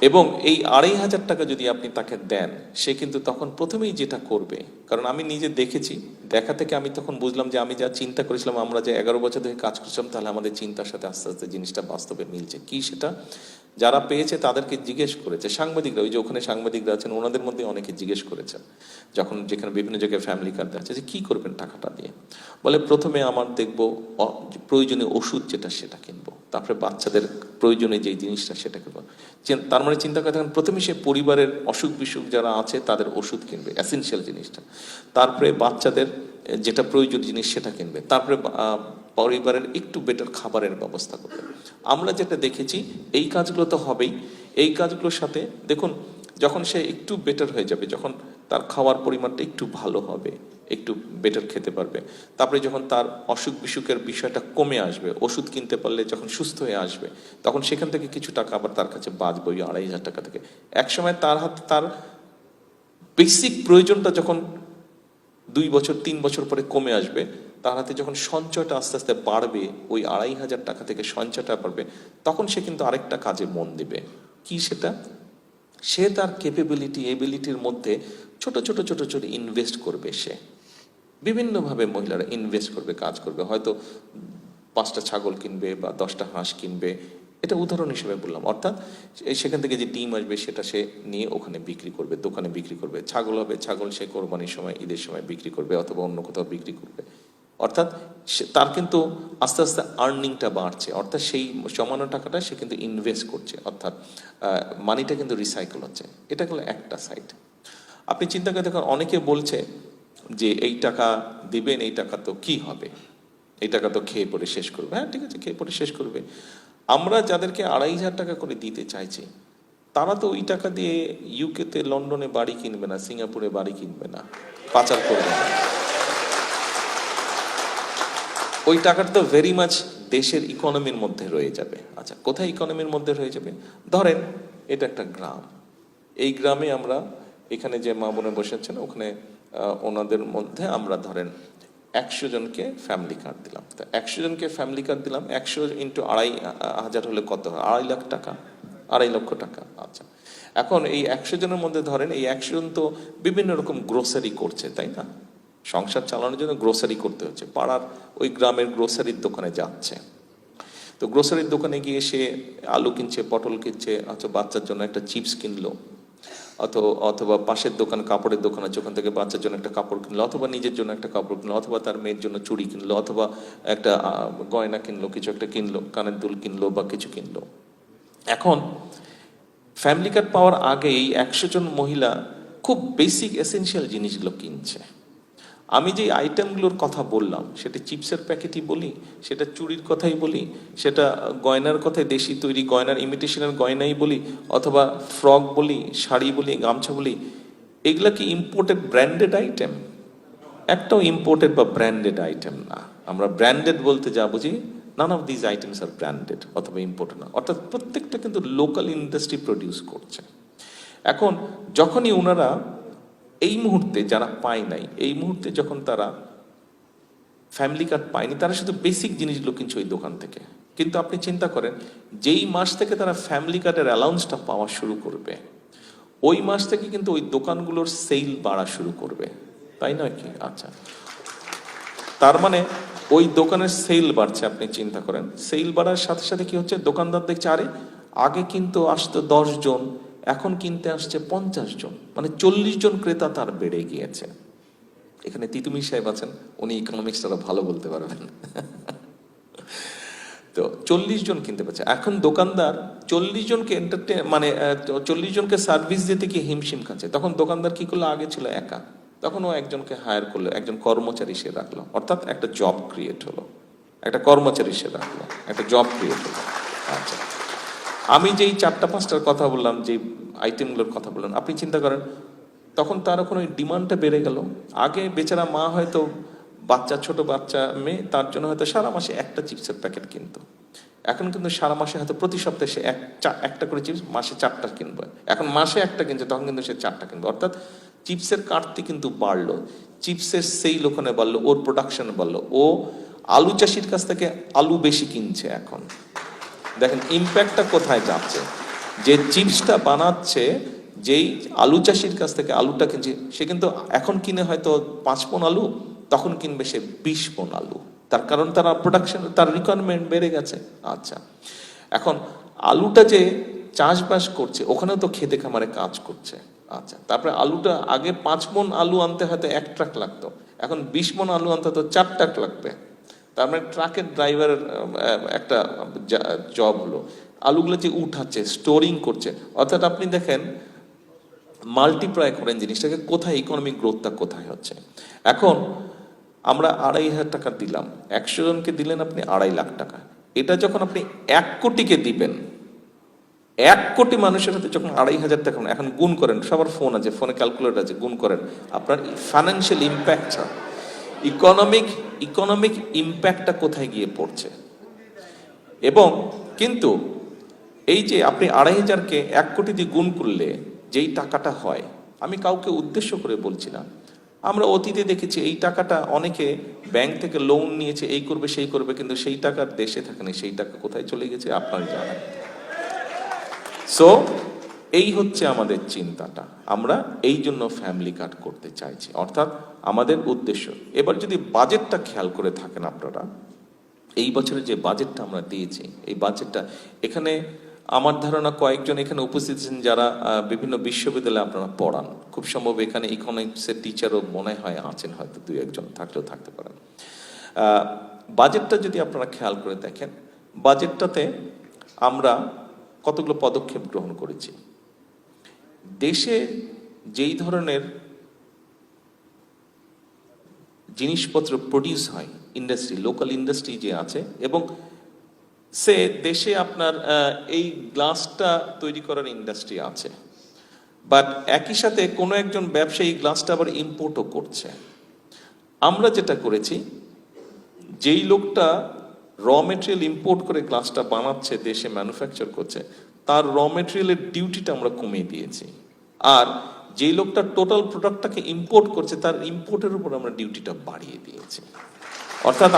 এবং এই 2,500 টাকা যদি আপনি তাকে দেন, সে কিন্তু তখন প্রথমেই যেটা করবে, কারণ আমি নিজে দেখেছি, দেখা থেকে আমি তখন বুঝলাম যে আমি যা চিন্তা করেছিলাম, আমরা যে 11 বছর ধরে কাজ করছিলাম, তাহলে আমাদের চিন্তার সাথে আস্তে আস্তে জিনিসটা বাস্তবে মিলছে। কি সেটা? যারা পেয়েছে তাদেরকে জিজ্ঞেস করেছে, সাংবাদিকরা, ওই যে ওখানে সাংবাদিকরা আছেন, ওনাদের মধ্যে অনেকে জিজ্ঞেস করেছেন, যখন যেখানে বিভিন্ন জায়গায় ফ্যামিলি কার্ড আছে, যে কি করবেন টাকাটা দিয়ে। বলে প্রথমে আমার দেখবো প্রয়োজনীয় ওষুধ যেটা সেটা কিনবো, তারপরে বাচ্চাদের প্রয়োজনীয় যে জিনিসটা সেটা কিনবো। তার মানে চিন্তা করে দেখেন, প্রথমে সে পরিবারের অসুখ বিসুখ যারা আছে তাদের ওষুধ কিনবে, এসেনশিয়াল জিনিসটা, তারপরে বাচ্চাদের যেটা প্রয়োজনীয় জিনিস সেটা কিনবে, তারপরে পরিবারের একটু বেটার খাবারের ব্যবস্থা করবে। আমরা যেটা দেখেছি, এই কাজগুলো তো হবেই, এই কাজগুলোর সাথে দেখুন, যখন সে একটু বেটার হয়ে যাবে, যখন তার খাওয়ার পরিমাণটা একটু ভালো হবে, একটু বেটার খেতে পারবে, তারপরে যখন তার অসুখ বিসুখের বিষয়টা কমে আসবে, ওষুধ কিনতে পারলে যখন সুস্থ হয়ে আসবে, তখন সেখান থেকে কিছু টাকা আবার তার কাছে বাঁচবে, ওই 2,500 টাকা থেকে। একসময় তার হাতে তার বেসিক প্রয়োজনটা যখন 2 বছর 3 বছর পরে কমে আসবে, তার হাতে যখন সঞ্চয়টা আস্তে আস্তে বাড়বে, ওই 2,500 টাকা থেকে সঞ্চয়টা বাড়বে, তখন সে কিন্তু আরেকটা কাজে মন দেবে। কি সেটা? সে তার ক্যাপেবিলিটি এবিলিটির মধ্যে ছোট ছোট ছোট ছোট ইনভেস্ট করবে। সে বিভিন্নভাবে মহিলারা ইনভেস্ট করবে, কাজ করবে, হয়তো 5টা ছাগল কিনবে বা 10টা হাঁস কিনবে, এটা উদাহরণ হিসেবে বললাম। অর্থাৎ সেখান থেকে যে ডিম আসবে সেটা সে নিয়ে ওখানে বিক্রি করবে, দোকানে বিক্রি করবে। ছাগল হবে, ছাগল সে কোরবানির সময়, ঈদের সময় বিক্রি করবে, অথবা অন্য কোথাও বিক্রি করবে। অর্থাৎ তার কিন্তু আস্তে আস্তে আর্নিংটা বাড়ছে, অর্থাৎ সেই জমানো টাকাটা সে কিন্তু ইনভেস্ট করছে, অর্থাৎ মানিটা কিন্তু রিসাইকেল হচ্ছে। এটা হলো একটা সাইড। আপনি চিন্তা করে দেখুন, অনেকে বলছে যে এই টাকা দিবেন, এই টাকা তো কি হবে, এই টাকা তো খেয়ে পরে শেষ করবে। হ্যাঁ ঠিক আছে, খেয়ে পরে শেষ করবে। আমরা যাদেরকে 2,500 টাকা করে দিতে চাইছি, তারা তো ওই টাকা দিয়ে ইউকেতে, লন্ডনে বাড়ি কিনবে না, সিঙ্গাপুরে বাড়ি কিনবে না, পাচার করবে না। ওই টাকাটা তো ভেরি মাচ দেশের ইকোনমির মধ্যে রয়ে যাবে। আচ্ছা, কোথায় ইকোনমির মধ্যে রয়ে যাবে? ধরেন এটা একটা গ্রাম, এই গ্রামে আমরা, এখানে যে মা বোনে বসেছেন, ওখানে ওনাদের মধ্যে আমরা ধরেন 100 জনকে ফ্যামিলি কার্ড দিলাম। তা 100 জনকে ফ্যামিলি কার্ড দিলাম, 100 ইন্টু 2,500 হলে কত হয়? 2.5 লাখ টাকা, 2.5 লক্ষ টাকা। আচ্ছা, এখন এই 100 জনের মধ্যে ধরেন এই 100 জন তো বিভিন্ন রকম গ্রোসারি করছে, তাই না? সংসার চালানোর জন্য গ্রোসারি করতে হচ্ছে, পাড়ার ওই গ্রামের গ্রোসারির দোকানে যাচ্ছে। তো গ্রোসারির দোকানে গিয়ে সে আলু কিনছে, পটল কিনছে, আচ্ছা বাচ্চার জন্য একটা চিপস কিনলো, অথবা পাশের দোকান, কাপড়ের দোকান আছে, ওখান থেকে বাচ্চার জন্য একটা কাপড় কিনলো, অথবা নিজের জন্য একটা কাপড় কিনলো, অথবা তার মেয়ের জন্য চুড়ি কিনলো, অথবা একটা গয়না কিনলো, কিছু একটা কিনলো, কানের দুল কিনলো বা কিছু কিনলো। এখন ফ্যামিলি কার্ড পাওয়ার আগে এই 100 জন মহিলা খুব বেসিক এসেনশিয়াল জিনিসগুলো কিনছে। আমি যে আইটেমগুলোর কথা বললাম, সেটা চিপসের প্যাকেটই বলি, সেটা চুড়ির কথাই বলি, সেটা গয়নার কথাই, দেশি তৈরি গয়নার, ইমিটেশনের গয়নাই বলি, অথবা ফ্রক বলি, শাড়ি বলি, গামছা বলি, এগুলা কি ইম্পোর্টেড ব্র্যান্ডেড আইটেম? একটাও ইম্পোর্টেড বা ব্র্যান্ডেড আইটেম না। আমরা ব্র্যান্ডেড বলতে যা বুঝি, none of this items are branded অথবা ইম্পোর্টেড না। অর্থাৎ প্রত্যেকটা কিন্তু লোকাল ইন্ডাস্ট্রি প্রডিউস করছে। এখন যখনই ওনারা এই মুহূর্তে, যারা পায় নাই, এই মুহূর্তে যখন তারা ফ্যামিলি কার্ড পায়নি, তারা শুধু বেসিক জিনিসগুলো কিনছে ওই দোকান থেকে। কিন্তু আপনি চিন্তা করেন, যেই মাস থেকে তারা ফ্যামিলি কার্ডের অ্যালাউন্সটা পাওয়া শুরু করবে, ওই মাস থেকে কিন্তু ওই দোকানগুলোর সেল বাড়া শুরু করবে, তাই নয় কি? আচ্ছা, তার মানে ওই দোকানের সেল বাড়ছে। আপনি চিন্তা করেন, সেল বাড়ার সাথে সাথে কি হচ্ছে, দোকানদার দেখছে আরে আগে কিন্তু আসতো 10 জন, এখন কিনতে আসছে 50 জন, মানে 40 জন ক্রেতা তার বেড়ে গিয়েছে। এখানে তিতুমির সাহেব আছেন, উনি ইকোনমিক্সটা ভালো বলতে পারবেন। তো 40 জন কিনতে পারছে। এখন দোকানদার 40 জনকে মানে 40 জনকে সার্ভিস দিতে কি হিমশিম খাচ্ছে। তখন দোকানদার কি করলো, আগে ছিল একা, তখন ও একজনকে হায়ার করলো, একজন কর্মচারী সে রাখলো, অর্থাৎ একটা জব ক্রিয়েট হলো, একটা কর্মচারী সে রাখলো, একটা জব ক্রিয়েট হলো। আচ্ছা, আমি যেই 4টা-5টার কথা বললাম, যে আইটেমগুলোর কথা বললাম, আপনি চিন্তা করেন, তখন তার এখন ওই ডিমান্ডটা বেড়ে গেল। আগে বেচারা মা হয়তো বাচ্চা, ছোট বাচ্চা মেয়ে, তার জন্য হয়তো সারা মাসে একটা চিপসের প্যাকেট কিনতো। এখন কিন্তু সারা মাসে হয়তো প্রতি সপ্তাহে সে একটা করে চিপস মাসে 4টা কিনবে। এখন মাসে একটা কিনছে, তখন কিন্তু সে 4টা কিনবে। অর্থাৎ চিপসের কাটতে কিন্তু বাড়লো, চিপসের সেল ওখানে বাড়লো, ওর প্রোডাকশন বাড়লো, ও আলু চাষির কাছ থেকে আলু বেশি কিনছে এখন। দেখেন ইম্প্যাক্টটা কোথায় যাচ্ছে, যে চিপসটা বানাচ্ছে যেই আলু চাষির কাছ থেকে আলুটা কিনছে, সে কিন্তু এখন কিনে হয়তো 5 মণ আলু, তখন কিনবে সে 20 মণ আলু। তার কারণ তার প্রোডাকশন, তার রিকোয়ারমেন্ট বেড়ে গেছে। আচ্ছা, এখন আলুটা যে চাষবাস করছে ওখানেও তো খেতে খামারে কাজ করছে। আচ্ছা, তারপরে আলুটা আগে 5 মণ আলু আনতে হয়তো 1 ট্রাক লাগতো, এখন 20 মণ আলু আনতে হয়তো 4 ট্রাক লাগবে। তার মানে ট্রাকের ড্রাইভারের একটা জব হলো, আলুগুলো যে উঠাচ্ছে, স্টোরিং করছে। অর্থাৎ আপনি দেখেন মাল্টিপ্লাই করেন জিনিসটাকে, কোথায় ইকোনমিক গ্রোথটা কোথায় হচ্ছে। এখন আমরা 2,500 টাকা দিলাম, 100 জনকে দিলেন আপনি 2.5 লাখ টাকা। এটা যখন আপনি 1 কোটিকে দিবেন, 1 কোটি মানুষের হাতে যখন 2,500 টাকা, এখন গুণ করেন, সবার ফোন আছে, ফোনে ক্যালকুলেটর আছে, গুণ করেন আপনার ফাইন্যান্সিয়াল ইম্প্যাক্টটা, ইকোনমিক ইম্প্যাক্টটা কোথায় গিয়ে পড়ছে। এবং কিন্তু এই যে আপনি 2,500কে 1 কোটি দিয়ে গুণ করলে যেই টাকাটা হয়, আমি কাউকে উদ্দেশ্য করে বলছি না, আমরা অতীতে দেখেছি এই টাকাটা অনেকে ব্যাংক থেকে লোন নিয়েছে, এই করবে সেই করবে, কিন্তু সেই টাকার দেশে থাকেনি, সেই টাকা কোথায় চলে গেছে আপনারই জানেন। সো এই হচ্ছে আমাদের চিন্তাটা, আমরা এই জন্য ফ্যামিলি কার্ড করতে চাইছি, অর্থাৎ আমাদের উদ্দেশ্য। এবার যদি বাজেটটা খেয়াল করে থাকেন আপনারা, এই বছরে যে বাজেটটা আমরা দিয়েছি, এই বাজেটটা, এখানে আমার ধারণা কয়েকজন এখানে উপস্থিত আছেন যারা বিভিন্ন বিশ্ববিদ্যালয়ে আপনারা পড়ান, খুব সম্ভব এখানে ইকোনমিক্সের টিচারও মনে হয় আছেন, হয়তো 2-1 জন থাকলেও থাকতে পারেন। বাজেটটা যদি আপনারা খেয়াল করে দেখেন, বাজেটটাতে আমরা কতগুলো পদক্ষেপ গ্রহণ করেছি। দেশে যেই ধরনের জিনিসপত্র প্রডিউস হয়, ইন্ডাস্ট্রি, লোকাল ইন্ডাস্ট্রি যে আছে, এবং সে দেশে আপনার এই গ্লাসটা তৈরি করার ইন্ডাস্ট্রি আছে, বাট একই সাথে কোনো একজন ব্যবসায়ী গ্লাসটা আবার ইম্পোর্টও করছে। আমরা যেটা করেছি, যেই লোকটা র মেটেরিয়াল ইম্পোর্ট করে গ্লাসটা বানাচ্ছে, দেশে ম্যানুফ্যাকচার করছে, তার র মেটেরিয়ালের ডিউটিটা আমরা কমিয়ে দিয়েছি। আর যেই লোকটা টোটাল প্রোডাক্টটাকে ইম্পোর্ট করছে, তার ইম্পোর্টের উপর আমরা ডিউটিটা বাড়িয়ে দিয়েছি। অর্থাৎ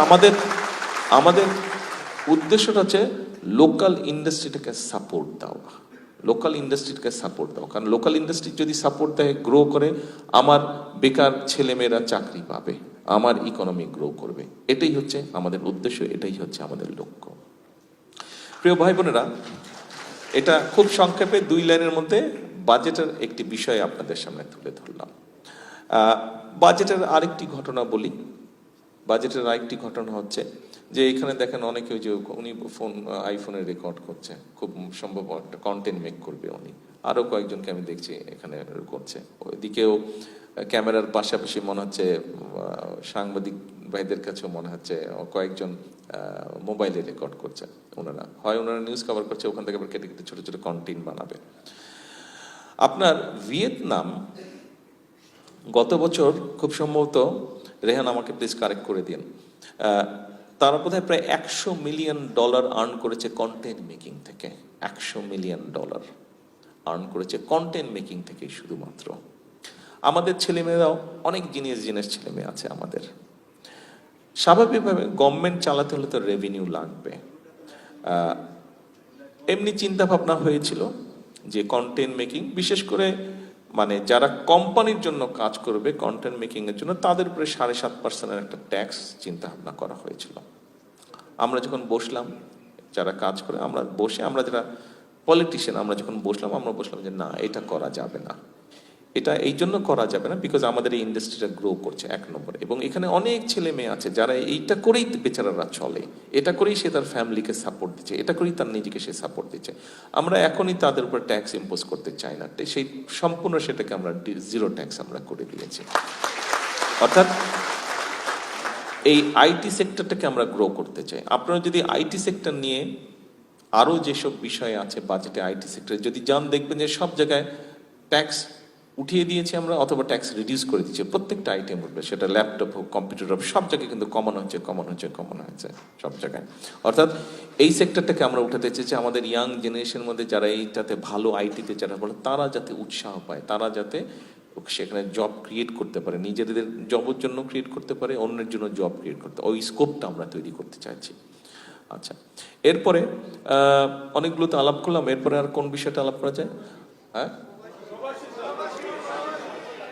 আমাদের উদ্দেশ্যটা হচ্ছে লোকাল ইন্ডাস্ট্রিটাকে সাপোর্ট দেওয়া, লোকাল ইন্ডাস্ট্রিটাকে সাপোর্ট দেওয়া। কারণ লোকাল ইন্ডাস্ট্রি যদি সাপোর্ট দেয়, গ্রো করে, আমার বেকার ছেলেমেয়েরা চাকরি পাবে, আমার ইকোনমি গ্রো করবে। এটাই হচ্ছে আমাদের উদ্দেশ্য, এটাই হচ্ছে আমাদের লক্ষ্য। প্রিয় ভাই বোনেরা, এটা খুব সংক্ষেপে 2 লাইনের মধ্যে বাজেটের একটি বিষয় আপনাদের সামনে তুলে ধরলাম। বাজেটের আরেকটি ঘটনা বলি। বাজেটের আরেকটি ঘটনা হচ্ছে যে এখানে দেখেন অনেকে, ওই যে উনি আইফোনে রেকর্ড করছে, খুব সম্ভব একটা কন্টেন্ট মেক করবে উনি, আরো কয়েকজনকে আমি দেখছি এখানে করছে। ওইদিকেও ক্যামেরার পাশাপাশি মনে হচ্ছে সাংবাদিক ভাইদের কাছেও মনে হচ্ছে কয়েকজন মোবাইলে রেকর্ড করছে। ওনারা নিউজ কভার করছে, ওখান থেকে আবার কেটে কেটে ছোট ছোট কন্টেন্ট বানাবে। আপনার ভিয়েতনাম গত বছর খুব সম্ভবত, রেহান আমাকে প্লিজ কারেক্ট করে দিন, তারা বোধহয় প্রায় $100 মিলিয়ন আর্ন করেছে কন্টেন্ট মেকিং থেকে। $100 মিলিয়ন আর্ন করেছে কন্টেন্ট মেকিং থেকে শুধুমাত্র। আমাদের ছেলেমেয়েরাও অনেক জিনিস ছেলেমেয়ে আছে আমাদের। স্বাভাবিকভাবে গভর্নমেন্ট চালাতে হলে তো রেভিনিউ লাগবে। এমনি চিন্তা ভাবনা হয়েছিল যে কন্টেন্ট মেকিং, বিশেষ করে মানে যারা কোম্পানির জন্য কাজ করবে কন্টেন্ট মেকিং এর জন্য, তাদের উপরে 7.5% একটা ট্যাক্স চিন্তা ভাবনা করা হয়েছিল। আমরা যখন বসলাম, যারা কাজ করে, আমরা যারা পলিটিশিয়ান, আমরা যখন বসলাম যে না, এটা করা যাবে না। এটা এই জন্য করা যাবে না বিকজ আমাদের এই ইন্ডাস্ট্রিটা গ্রো করছে 1 নম্বরে, এবং এখানে অনেক ছেলে মেয়ে আছে যারা এইটা করেই বেচারারা চলে, এটা করেই সে তার ফ্যামিলিকে সাপোর্ট দিচ্ছে, এটা করেই তার নিজেকে সে সাপোর্ট দিচ্ছে। আমরা এখনই তাদের উপর ট্যাক্স ইম্পোজ করতে চাই না, সেই সম্পূর্ণ সেটাকে আমরা 0 ট্যাক্স আমরা করে দিয়েছি। অর্থাৎ এই আইটি সেক্টরটাকে আমরা গ্রো করতে চাই। আপনারা যদি আইটি সেক্টর নিয়ে আরো যেসব বিষয় আছে বাজেটে, আইটি সেক্টরে যদি যান, দেখবেন যে সব জায়গায় ট্যাক্স উঠিয়ে দিয়েছি আমরা, অথবা ট্যাক্স রিডিউস করে দিচ্ছি। প্রত্যেকটা আইটেম উঠবে, সেটা ল্যাপটপ হোক, কম্পিউটার হোক, সব জায়গায় কিন্তু কমন হচ্ছে সব জায়গায়। অর্থাৎ এই সেক্টরটাকে আমরা উঠাতে চেয়েছি। আমাদের ইয়াং জেনারেশনের মধ্যে যারা এইটাতে ভালো, আইটিতে যারা বলে, তারা যাতে উৎসাহ পায়, তারা যাতে সেখানে জব ক্রিয়েট করতে পারে, নিজেদের জবের জন্য ক্রিয়েট করতে পারে, অন্যের জন্য জব ক্রিয়েট করতে, ওই স্কোপটা আমরা তৈরি করতে চাইছি। আচ্ছা, এরপরে অনেকগুলো তো আলাপ করলাম, এরপরে আর কোন বিষয়টা আলাপ করা যায়? হ্যাঁ,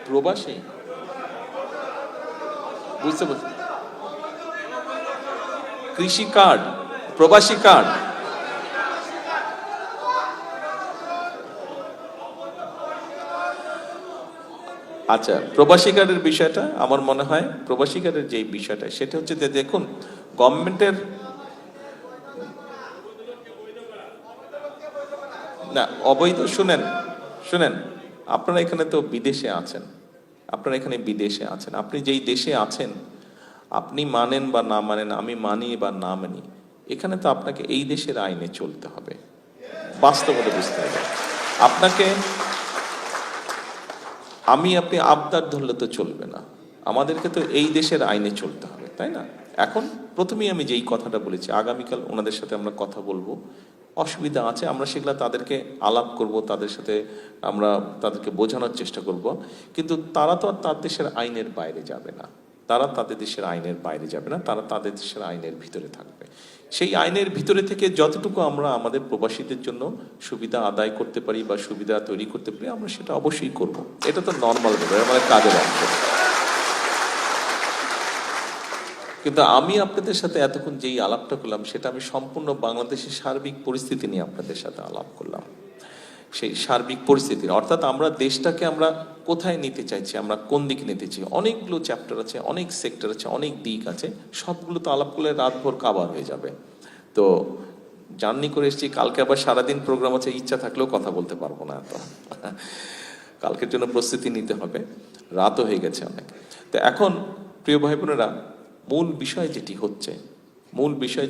প্রবাসী, বুঝতে পারছি, কৃষি কার্ড, প্রবাসী কার্ড। আচ্ছা, প্রবাসী কার্ডের বিষয়টা আমার মনে হয়, প্রবাসী কার্ডের যে বিষয়টা সেটা হচ্ছে যে দেখুন, গভর্নমেন্টের না অবৈধ, শুনেন শুনেন, আপনারা এখানে তো বিদেশে আছেন, আপনারা এখানে বিদেশে আছেন, আপনি যেই দেশে আছেন, আপনি মানেন বা না মানেন, আমি মানি বা না মানি, এখানে তো আপনাকে এই দেশের আইনে চলতে হবে, বাস্তবতা বুঝতে হবে আপনাকে। আপনি আবদার ধরলে তো চলবে না, আমাদেরকে তো এই দেশের আইনে চলতে হবে, তাই না? এখন প্রথমেই আমি যেই কথাটা বলেছি, আগামীকাল ওনাদের সাথে আমরা কথা বলবো, অসুবিধা আছে আমরা সেগুলো তাদেরকে আলাপ করব, তাদের সাথে আমরা তাদেরকে বোঝানোর চেষ্টা করব, কিন্তু তারা তো আর তার দেশের আইনের বাইরে যাবে না, তারা তাদের দেশের আইনের বাইরে যাবে না, তারা তাদের দেশের আইনের ভিতরে থাকবে। সেই আইনের ভিতরে থেকে যতটুকু আমরা আমাদের প্রবাসীদের জন্য সুবিধা আদায় করতে পারি বা সুবিধা তৈরি করতে পারি, আমরা সেটা অবশ্যই করব। এটা তো নর্মাল ব্যাপার, আমাদের কাজের অংশ। কিন্তু আমি আপনাদের সাথে এতক্ষণ যেই আলাপটা করলাম, সেটা আমি সম্পূর্ণ বাংলাদেশের সার্বিক পরিস্থিতি নিয়ে আপনাদের সাথে আলাপ করলাম। সেই সার্বিক পরিস্থিতির, অর্থাৎ আমরা দেশটাকে আমরা কোথায় নিতে চাইছি, আমরা কোন দিকে নিতে চাই, অনেকগুলো চ্যাপ্টার আছে, অনেক সেক্টর আছে, অনেক দিক আছে, সবগুলো তো আলাপ করলে রাতভর কাবার হয়ে যাবে। তো জার্নি করে এসেছি, কালকে আবার সারাদিন প্রোগ্রাম আছে, ইচ্ছা থাকলেও কথা বলতে পারবো না, তো কালকের জন্য প্রস্তুতি নিতে হবে, রাতও হয়ে গেছে অনেক। তো এখন প্রিয় ভাই বোনেরা, মূল বিষয়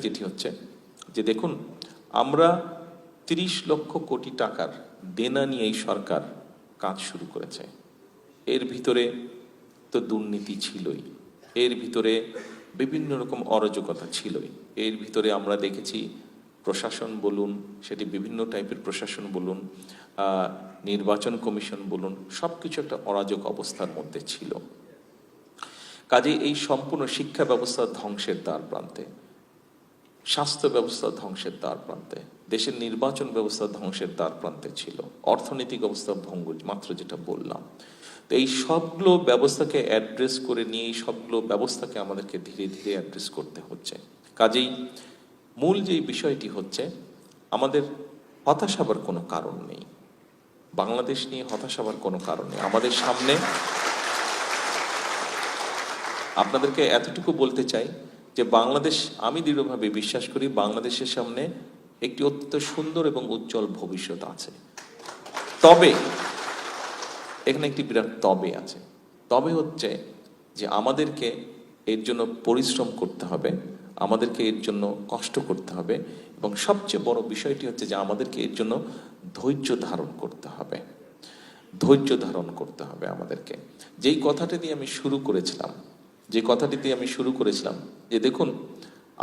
যেটি হচ্ছে যে দেখুন, আমরা 30 লক্ষ কোটি টাকার দেনা নিয়ে এই সরকার কাজ শুরু করেছে। এর ভিতরে তো দুর্নীতি ছিলই, এর ভিতরে বিভিন্ন রকম অরাজকতা ছিলই, এর ভিতরে আমরা দেখেছি প্রশাসন বলুন, সেটি বিভিন্ন টাইপের প্রশাসন বলুন, নির্বাচন কমিশন বলুন, সবকিছু একটা অরাজক অবস্থার মধ্যে ছিল। কাজে এই সম্পূর্ণ শিক্ষা ব্যবস্থা ধ্বংসের দ্বার প্রান্তে, স্বাস্থ্য ব্যবস্থা ধ্বংসের দ্বার প্রান্তে, দেশের নির্বাচন ব্যবস্থা ধ্বংসের দ্বার প্রান্তে ছিল, অর্থনৈতিক অবস্থা ভঙ্গুর, মাত্র যেটা বললাম। তো এই সবগুলো ব্যবস্থাকে অ্যাড্রেস করে নিয়ে, এই সবগুলো ব্যবস্থাকে আমাদেরকে ধীরে ধীরে অ্যাড্রেস করতে হচ্ছে। কাজেই মূল যেই বিষয়টি হচ্ছে, আমাদের হতাশ হবার কোনো কারণ নেই, বাংলাদেশ নিয়ে হতাশ হবার কোনো কারণ নেই। আমাদের সামনে আপনাদেরকে এতটুকু বলতে চাই যে বাংলাদেশ, আমি দৃঢ়ভাবে বিশ্বাস করি, বাংলাদেশের সামনে একটি অত্যন্ত সুন্দর এবং উজ্জ্বল ভবিষ্যৎ আছে। তবে এখানে একটি বিরাট তবে আছে, তবে হচ্ছে যে আমাদেরকে এর জন্য পরিশ্রম করতে হবে, আমাদেরকে এর জন্য কষ্ট করতে হবে, এবং সবচেয়ে বড় বিষয়টি হচ্ছে যে আমাদেরকে এর জন্য ধৈর্য ধারণ করতে হবে, ধৈর্য ধারণ করতে হবে আমাদেরকে। যেই কথাটি দিয়ে আমি শুরু করেছিলাম, যে দেখুন,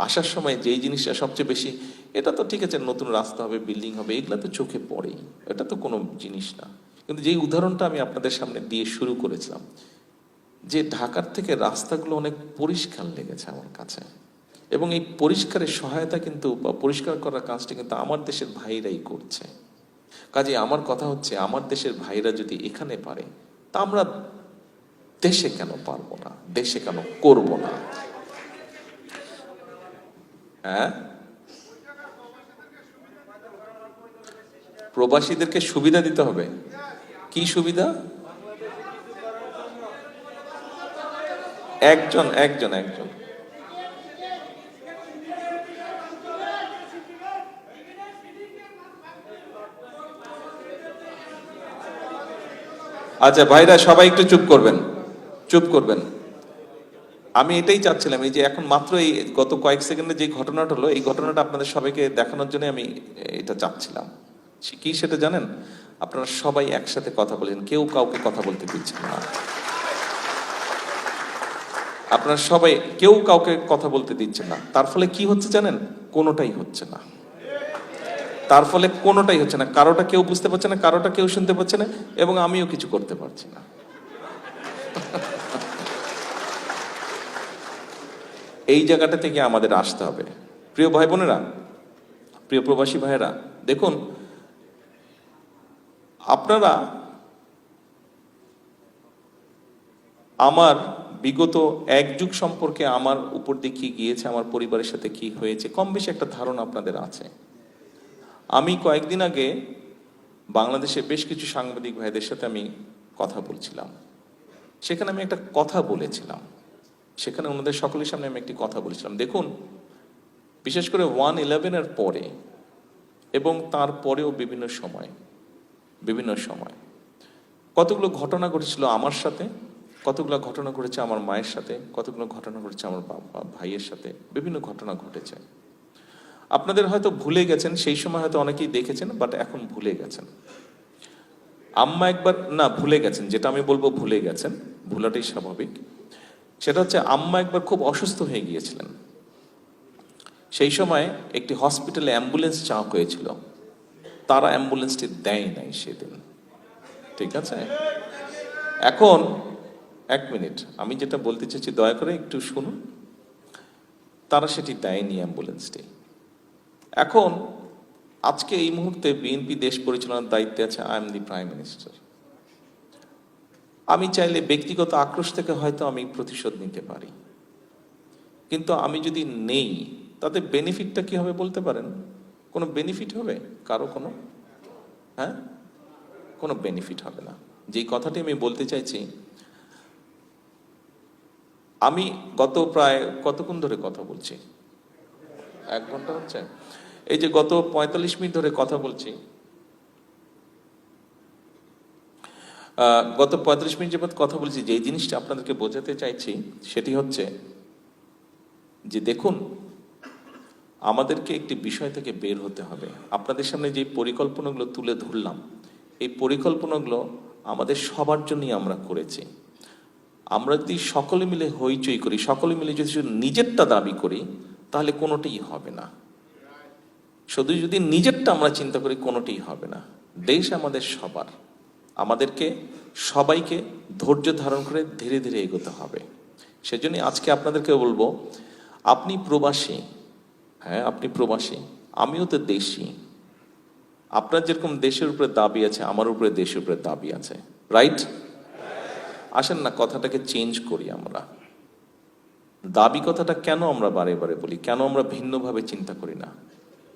আসার সময় যেই জিনিসটা সবচেয়ে বেশি, এটা তো ঠিক আছে, নতুন রাস্তা হবে, বিল্ডিং হবে, এগুলা তো চোখে পড়েই, এটা তো কোনো জিনিস না। কিন্তু যেই উদাহরণটা আমি আপনাদের সামনে দিয়ে শুরু করেছিলাম, যে ঢাকার থেকে রাস্তাগুলো অনেক পরিষ্কার লেগেছে আমার কাছে, এবং এই পরিষ্কারের সহায়তা কিন্তু, বা পরিষ্কার করার কাজটা কিন্তু আমার দেশের ভাইরাই করছে। কাজে আমার কথা হচ্ছে, আমার দেশের ভাইরা যদি এখানে পারে, তা আমরা দেশে কেন পারবো না, দেশে কেন করব না? হ্যাঁ, প্রবাসীদেরকে সুবিধা দিতে হবে। কি সুবিধা? একজন একজন একজন আচ্ছা ভাইরা, সবাই একটু চুপ করবেন। আমি এটাই চাচ্ছিলাম, এই যে এখন মাত্র এই গত কয়েক সেকেন্ডে যে ঘটনাটা হলো, এই ঘটনাটা আপনাদের সবাইকে দেখানোর জন্য আমি এটা চাচ্ছিলাম। কি সেটা জানেন? আপনারা সবাই একসাথে কথা বলেন, কেউ কাউকে কথা বলতে দিচ্ছেন না, আপনারা সবাই কেউ কাউকে কথা বলতে দিচ্ছেন না। তার ফলে কি হচ্ছে জানেন? কোনোটাই হচ্ছে না, কারোটা কেউ বুঝতে পারছে না, কারোটা কেউ শুনতে পাচ্ছে না, এবং আমিও কিছু করতে পারছি না। এই জায়গাটা থেকে আমাদের আসতে হবে। প্রিয় ভাই বোনেরা, প্রিয় প্রবাসী ভাইয়েরা, দেখুন আপনারা আমার বিগত এক যুগ সম্পর্কে আমার উপর দিয়ে কি গিয়েছে, আমার পরিবারের সাথে কি হয়েছে, কম বেশি একটা ধারণা আপনাদের আছে। আমি কয়েকদিন আগে বাংলাদেশে বেশ কিছু সাংবাদিক ভাইদের সাথে আমি কথা বলছিলাম। সেখানে আমি একটা কথা বলেছিলাম, সেখানে ওনাদের সকলের সামনে আমি একটি কথা বলেছিলাম। দেখুন, বিশেষ করে 1/11-এর পরে এবং তারপরেও বিভিন্ন সময় কতগুলো ঘটনা ঘটেছিল আমার সাথে, কতগুলো ঘটনা ঘটেছে আমার মায়ের সাথে, কতগুলো ঘটনা ঘটেছে আমার বাবা ভাইয়ের সাথে, বিভিন্ন ঘটনা ঘটেছে। আপনাদের হয়তো ভুলে গেছেন, সেই সময় হয়তো অনেকেই দেখেছেন, বাট এখন ভুলে গেছেন। আম্মা একবার না ভুলে গেছেন, যেটা আমি বলবো ভুলে গেছেন, ভুলাটাই স্বাভাবিক। সেটা হচ্ছে আম্মা একবার খুব অসুস্থ হয়ে গিয়েছিলেন। সেই সময় একটি হসপিটালে অ্যাম্বুলেন্স চাওয়া হয়েছিল, তারা অ্যাম্বুলেন্সটি দেয় নাই সেদিন। ঠিক আছে, এখন এক মিনিট, আমি যেটা বলতে চাইছি দয়া করে একটু শুনুন। তারা সেটি দেয়নি অ্যাম্বুলেন্সটি। এখন আজকে এই মুহূর্তে বিএনপি দেশ পরিচালনার দায়িত্বে আছে, I am the prime minister. আমি চাইলে ব্যক্তিগত আক্রোশ থেকে হয়তো আমি প্রতিশোধ নিতে পারি, কিন্তু আমি যদি নেই তাতে বেনিফিটটা কি হবে বলতে পারেন? কোনো বেনিফিট হবে কারো? কোনো বেনিফিট হবে না। যেই কথাটি আমি বলতে চাইছি, আমি গত প্রায় কতক্ষণ ধরে কথা বলছি, 1 ঘন্টা হচ্ছে। এই যে গত 45 মিনিট ধরে কথা বলছি, গত 45 মিনিট যাবত কথা বলছি, যে জিনিসটা আপনাদেরকে বোঝাতে চাইছি সেটি হচ্ছে যে দেখুন, আমাদেরকে একটি বিষয় থেকে বের হতে হবে। আপনাদের সামনে যে পরিকল্পনাগুলো তুলে ধরলাম, এই পরিকল্পনাগুলো আমাদের সবার জন্যই আমরা করেছি। আমরা যদি সকলে মিলে হইচই করি, সকলে মিলে যদি শুধু নিজেরটা দাবি করি, তাহলে কোনোটাই হবে না। শুধু যদি নিজেরটা আমরা চিন্তা করি, কোনোটাই হবে না। দেশ আমাদের সবার, আমাদেরকে সবাইকে ধৈর্য ধারণ করে ধীরে ধীরে এগোতে হবে। সেজন্য আজকে আপনাদেরকে বলবো, আপনি প্রবাসী, হ্যাঁ আপনি প্রবাসী, আমিও তো দেশি। আপনার যেরকম দেশের উপরে দাবি আছে, আমার উপরে দেশের উপরে দাবি আছে, রাইট? আসেন না কথাটাকে চেঞ্জ করি আমরা। দাবি কথাটা কেন আমরা বারে বারে বলি, কেন আমরা ভিন্নভাবে চিন্তা করি না?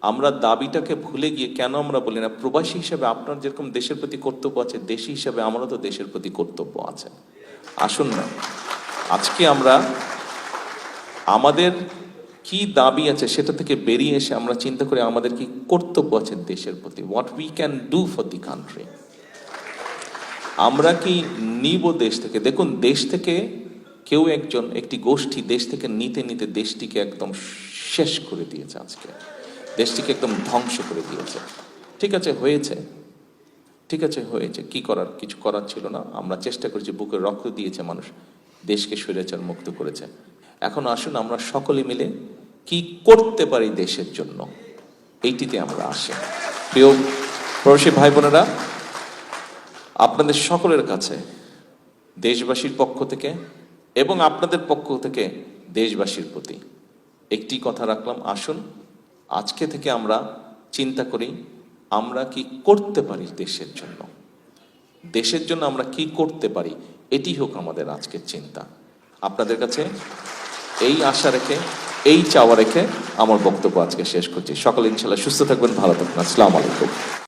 আমরা দাবিটাকে ভুলে গিয়ে কেন আমরা বলি না, প্রবাসী হিসেবে আপনার যেরকম দেশের প্রতি কর্তব্য আছে, দেশি হিসেবে আমারও তো দেশের প্রতি কর্তব্য আছে। আসুন না আজকে আমরা আমাদের কি দাবি আছে সেটা থেকে বেরিয়ে এসে আমরা চিন্তা করি আমাদের কি কর্তব্য আছে দেশের প্রতি, what we can do for the country. আমরা কি নিব দেশ থেকে? দেখুন, দেশ থেকে কেউ একজন, একটি গোষ্ঠী দেশ থেকে নিতে নিতে দেশটিকে একদম শেষ করে দিয়েছে, আজকে দেশটিকে একদম ধ্বংস করে দিয়েছে। ঠিক আছে, হয়েছে, ঠিক আছে হয়েছে, কি করার? কিছু করার ছিল না। আমরা চেষ্টা করেছি, বুকের রক্ত দিয়েছে মানুষ, দেশকে স্বৈরাচার মুক্ত করেছে। এখন আসুন আমরা সকলে মিলে কি করতে পারি দেশের জন্য, এইটিতে আমরা আসি। প্রিয় প্রবাসী ভাই বোনেরা, আপনাদের সকলের কাছে দেশবাসীর পক্ষ থেকে এবং আপনাদের পক্ষ থেকে দেশবাসীর প্রতি একটি কথা রাখলাম, আসুন আজকে থেকে আমরা চিন্তা করি আমরা কি করতে পারি দেশের জন্য। দেশের জন্য আমরা কি করতে পারি, এটি হোক আমাদের আজকের চিন্তা। আপনাদের কাছে এই আশা রেখে, এই চাওয়া রেখে আমার বক্তব্য আজকে শেষ করছি। সকলে ইনশাআল্লাহ সুস্থ থাকবেন, ভালো থাকবেন। আসসালামু আলাইকুম।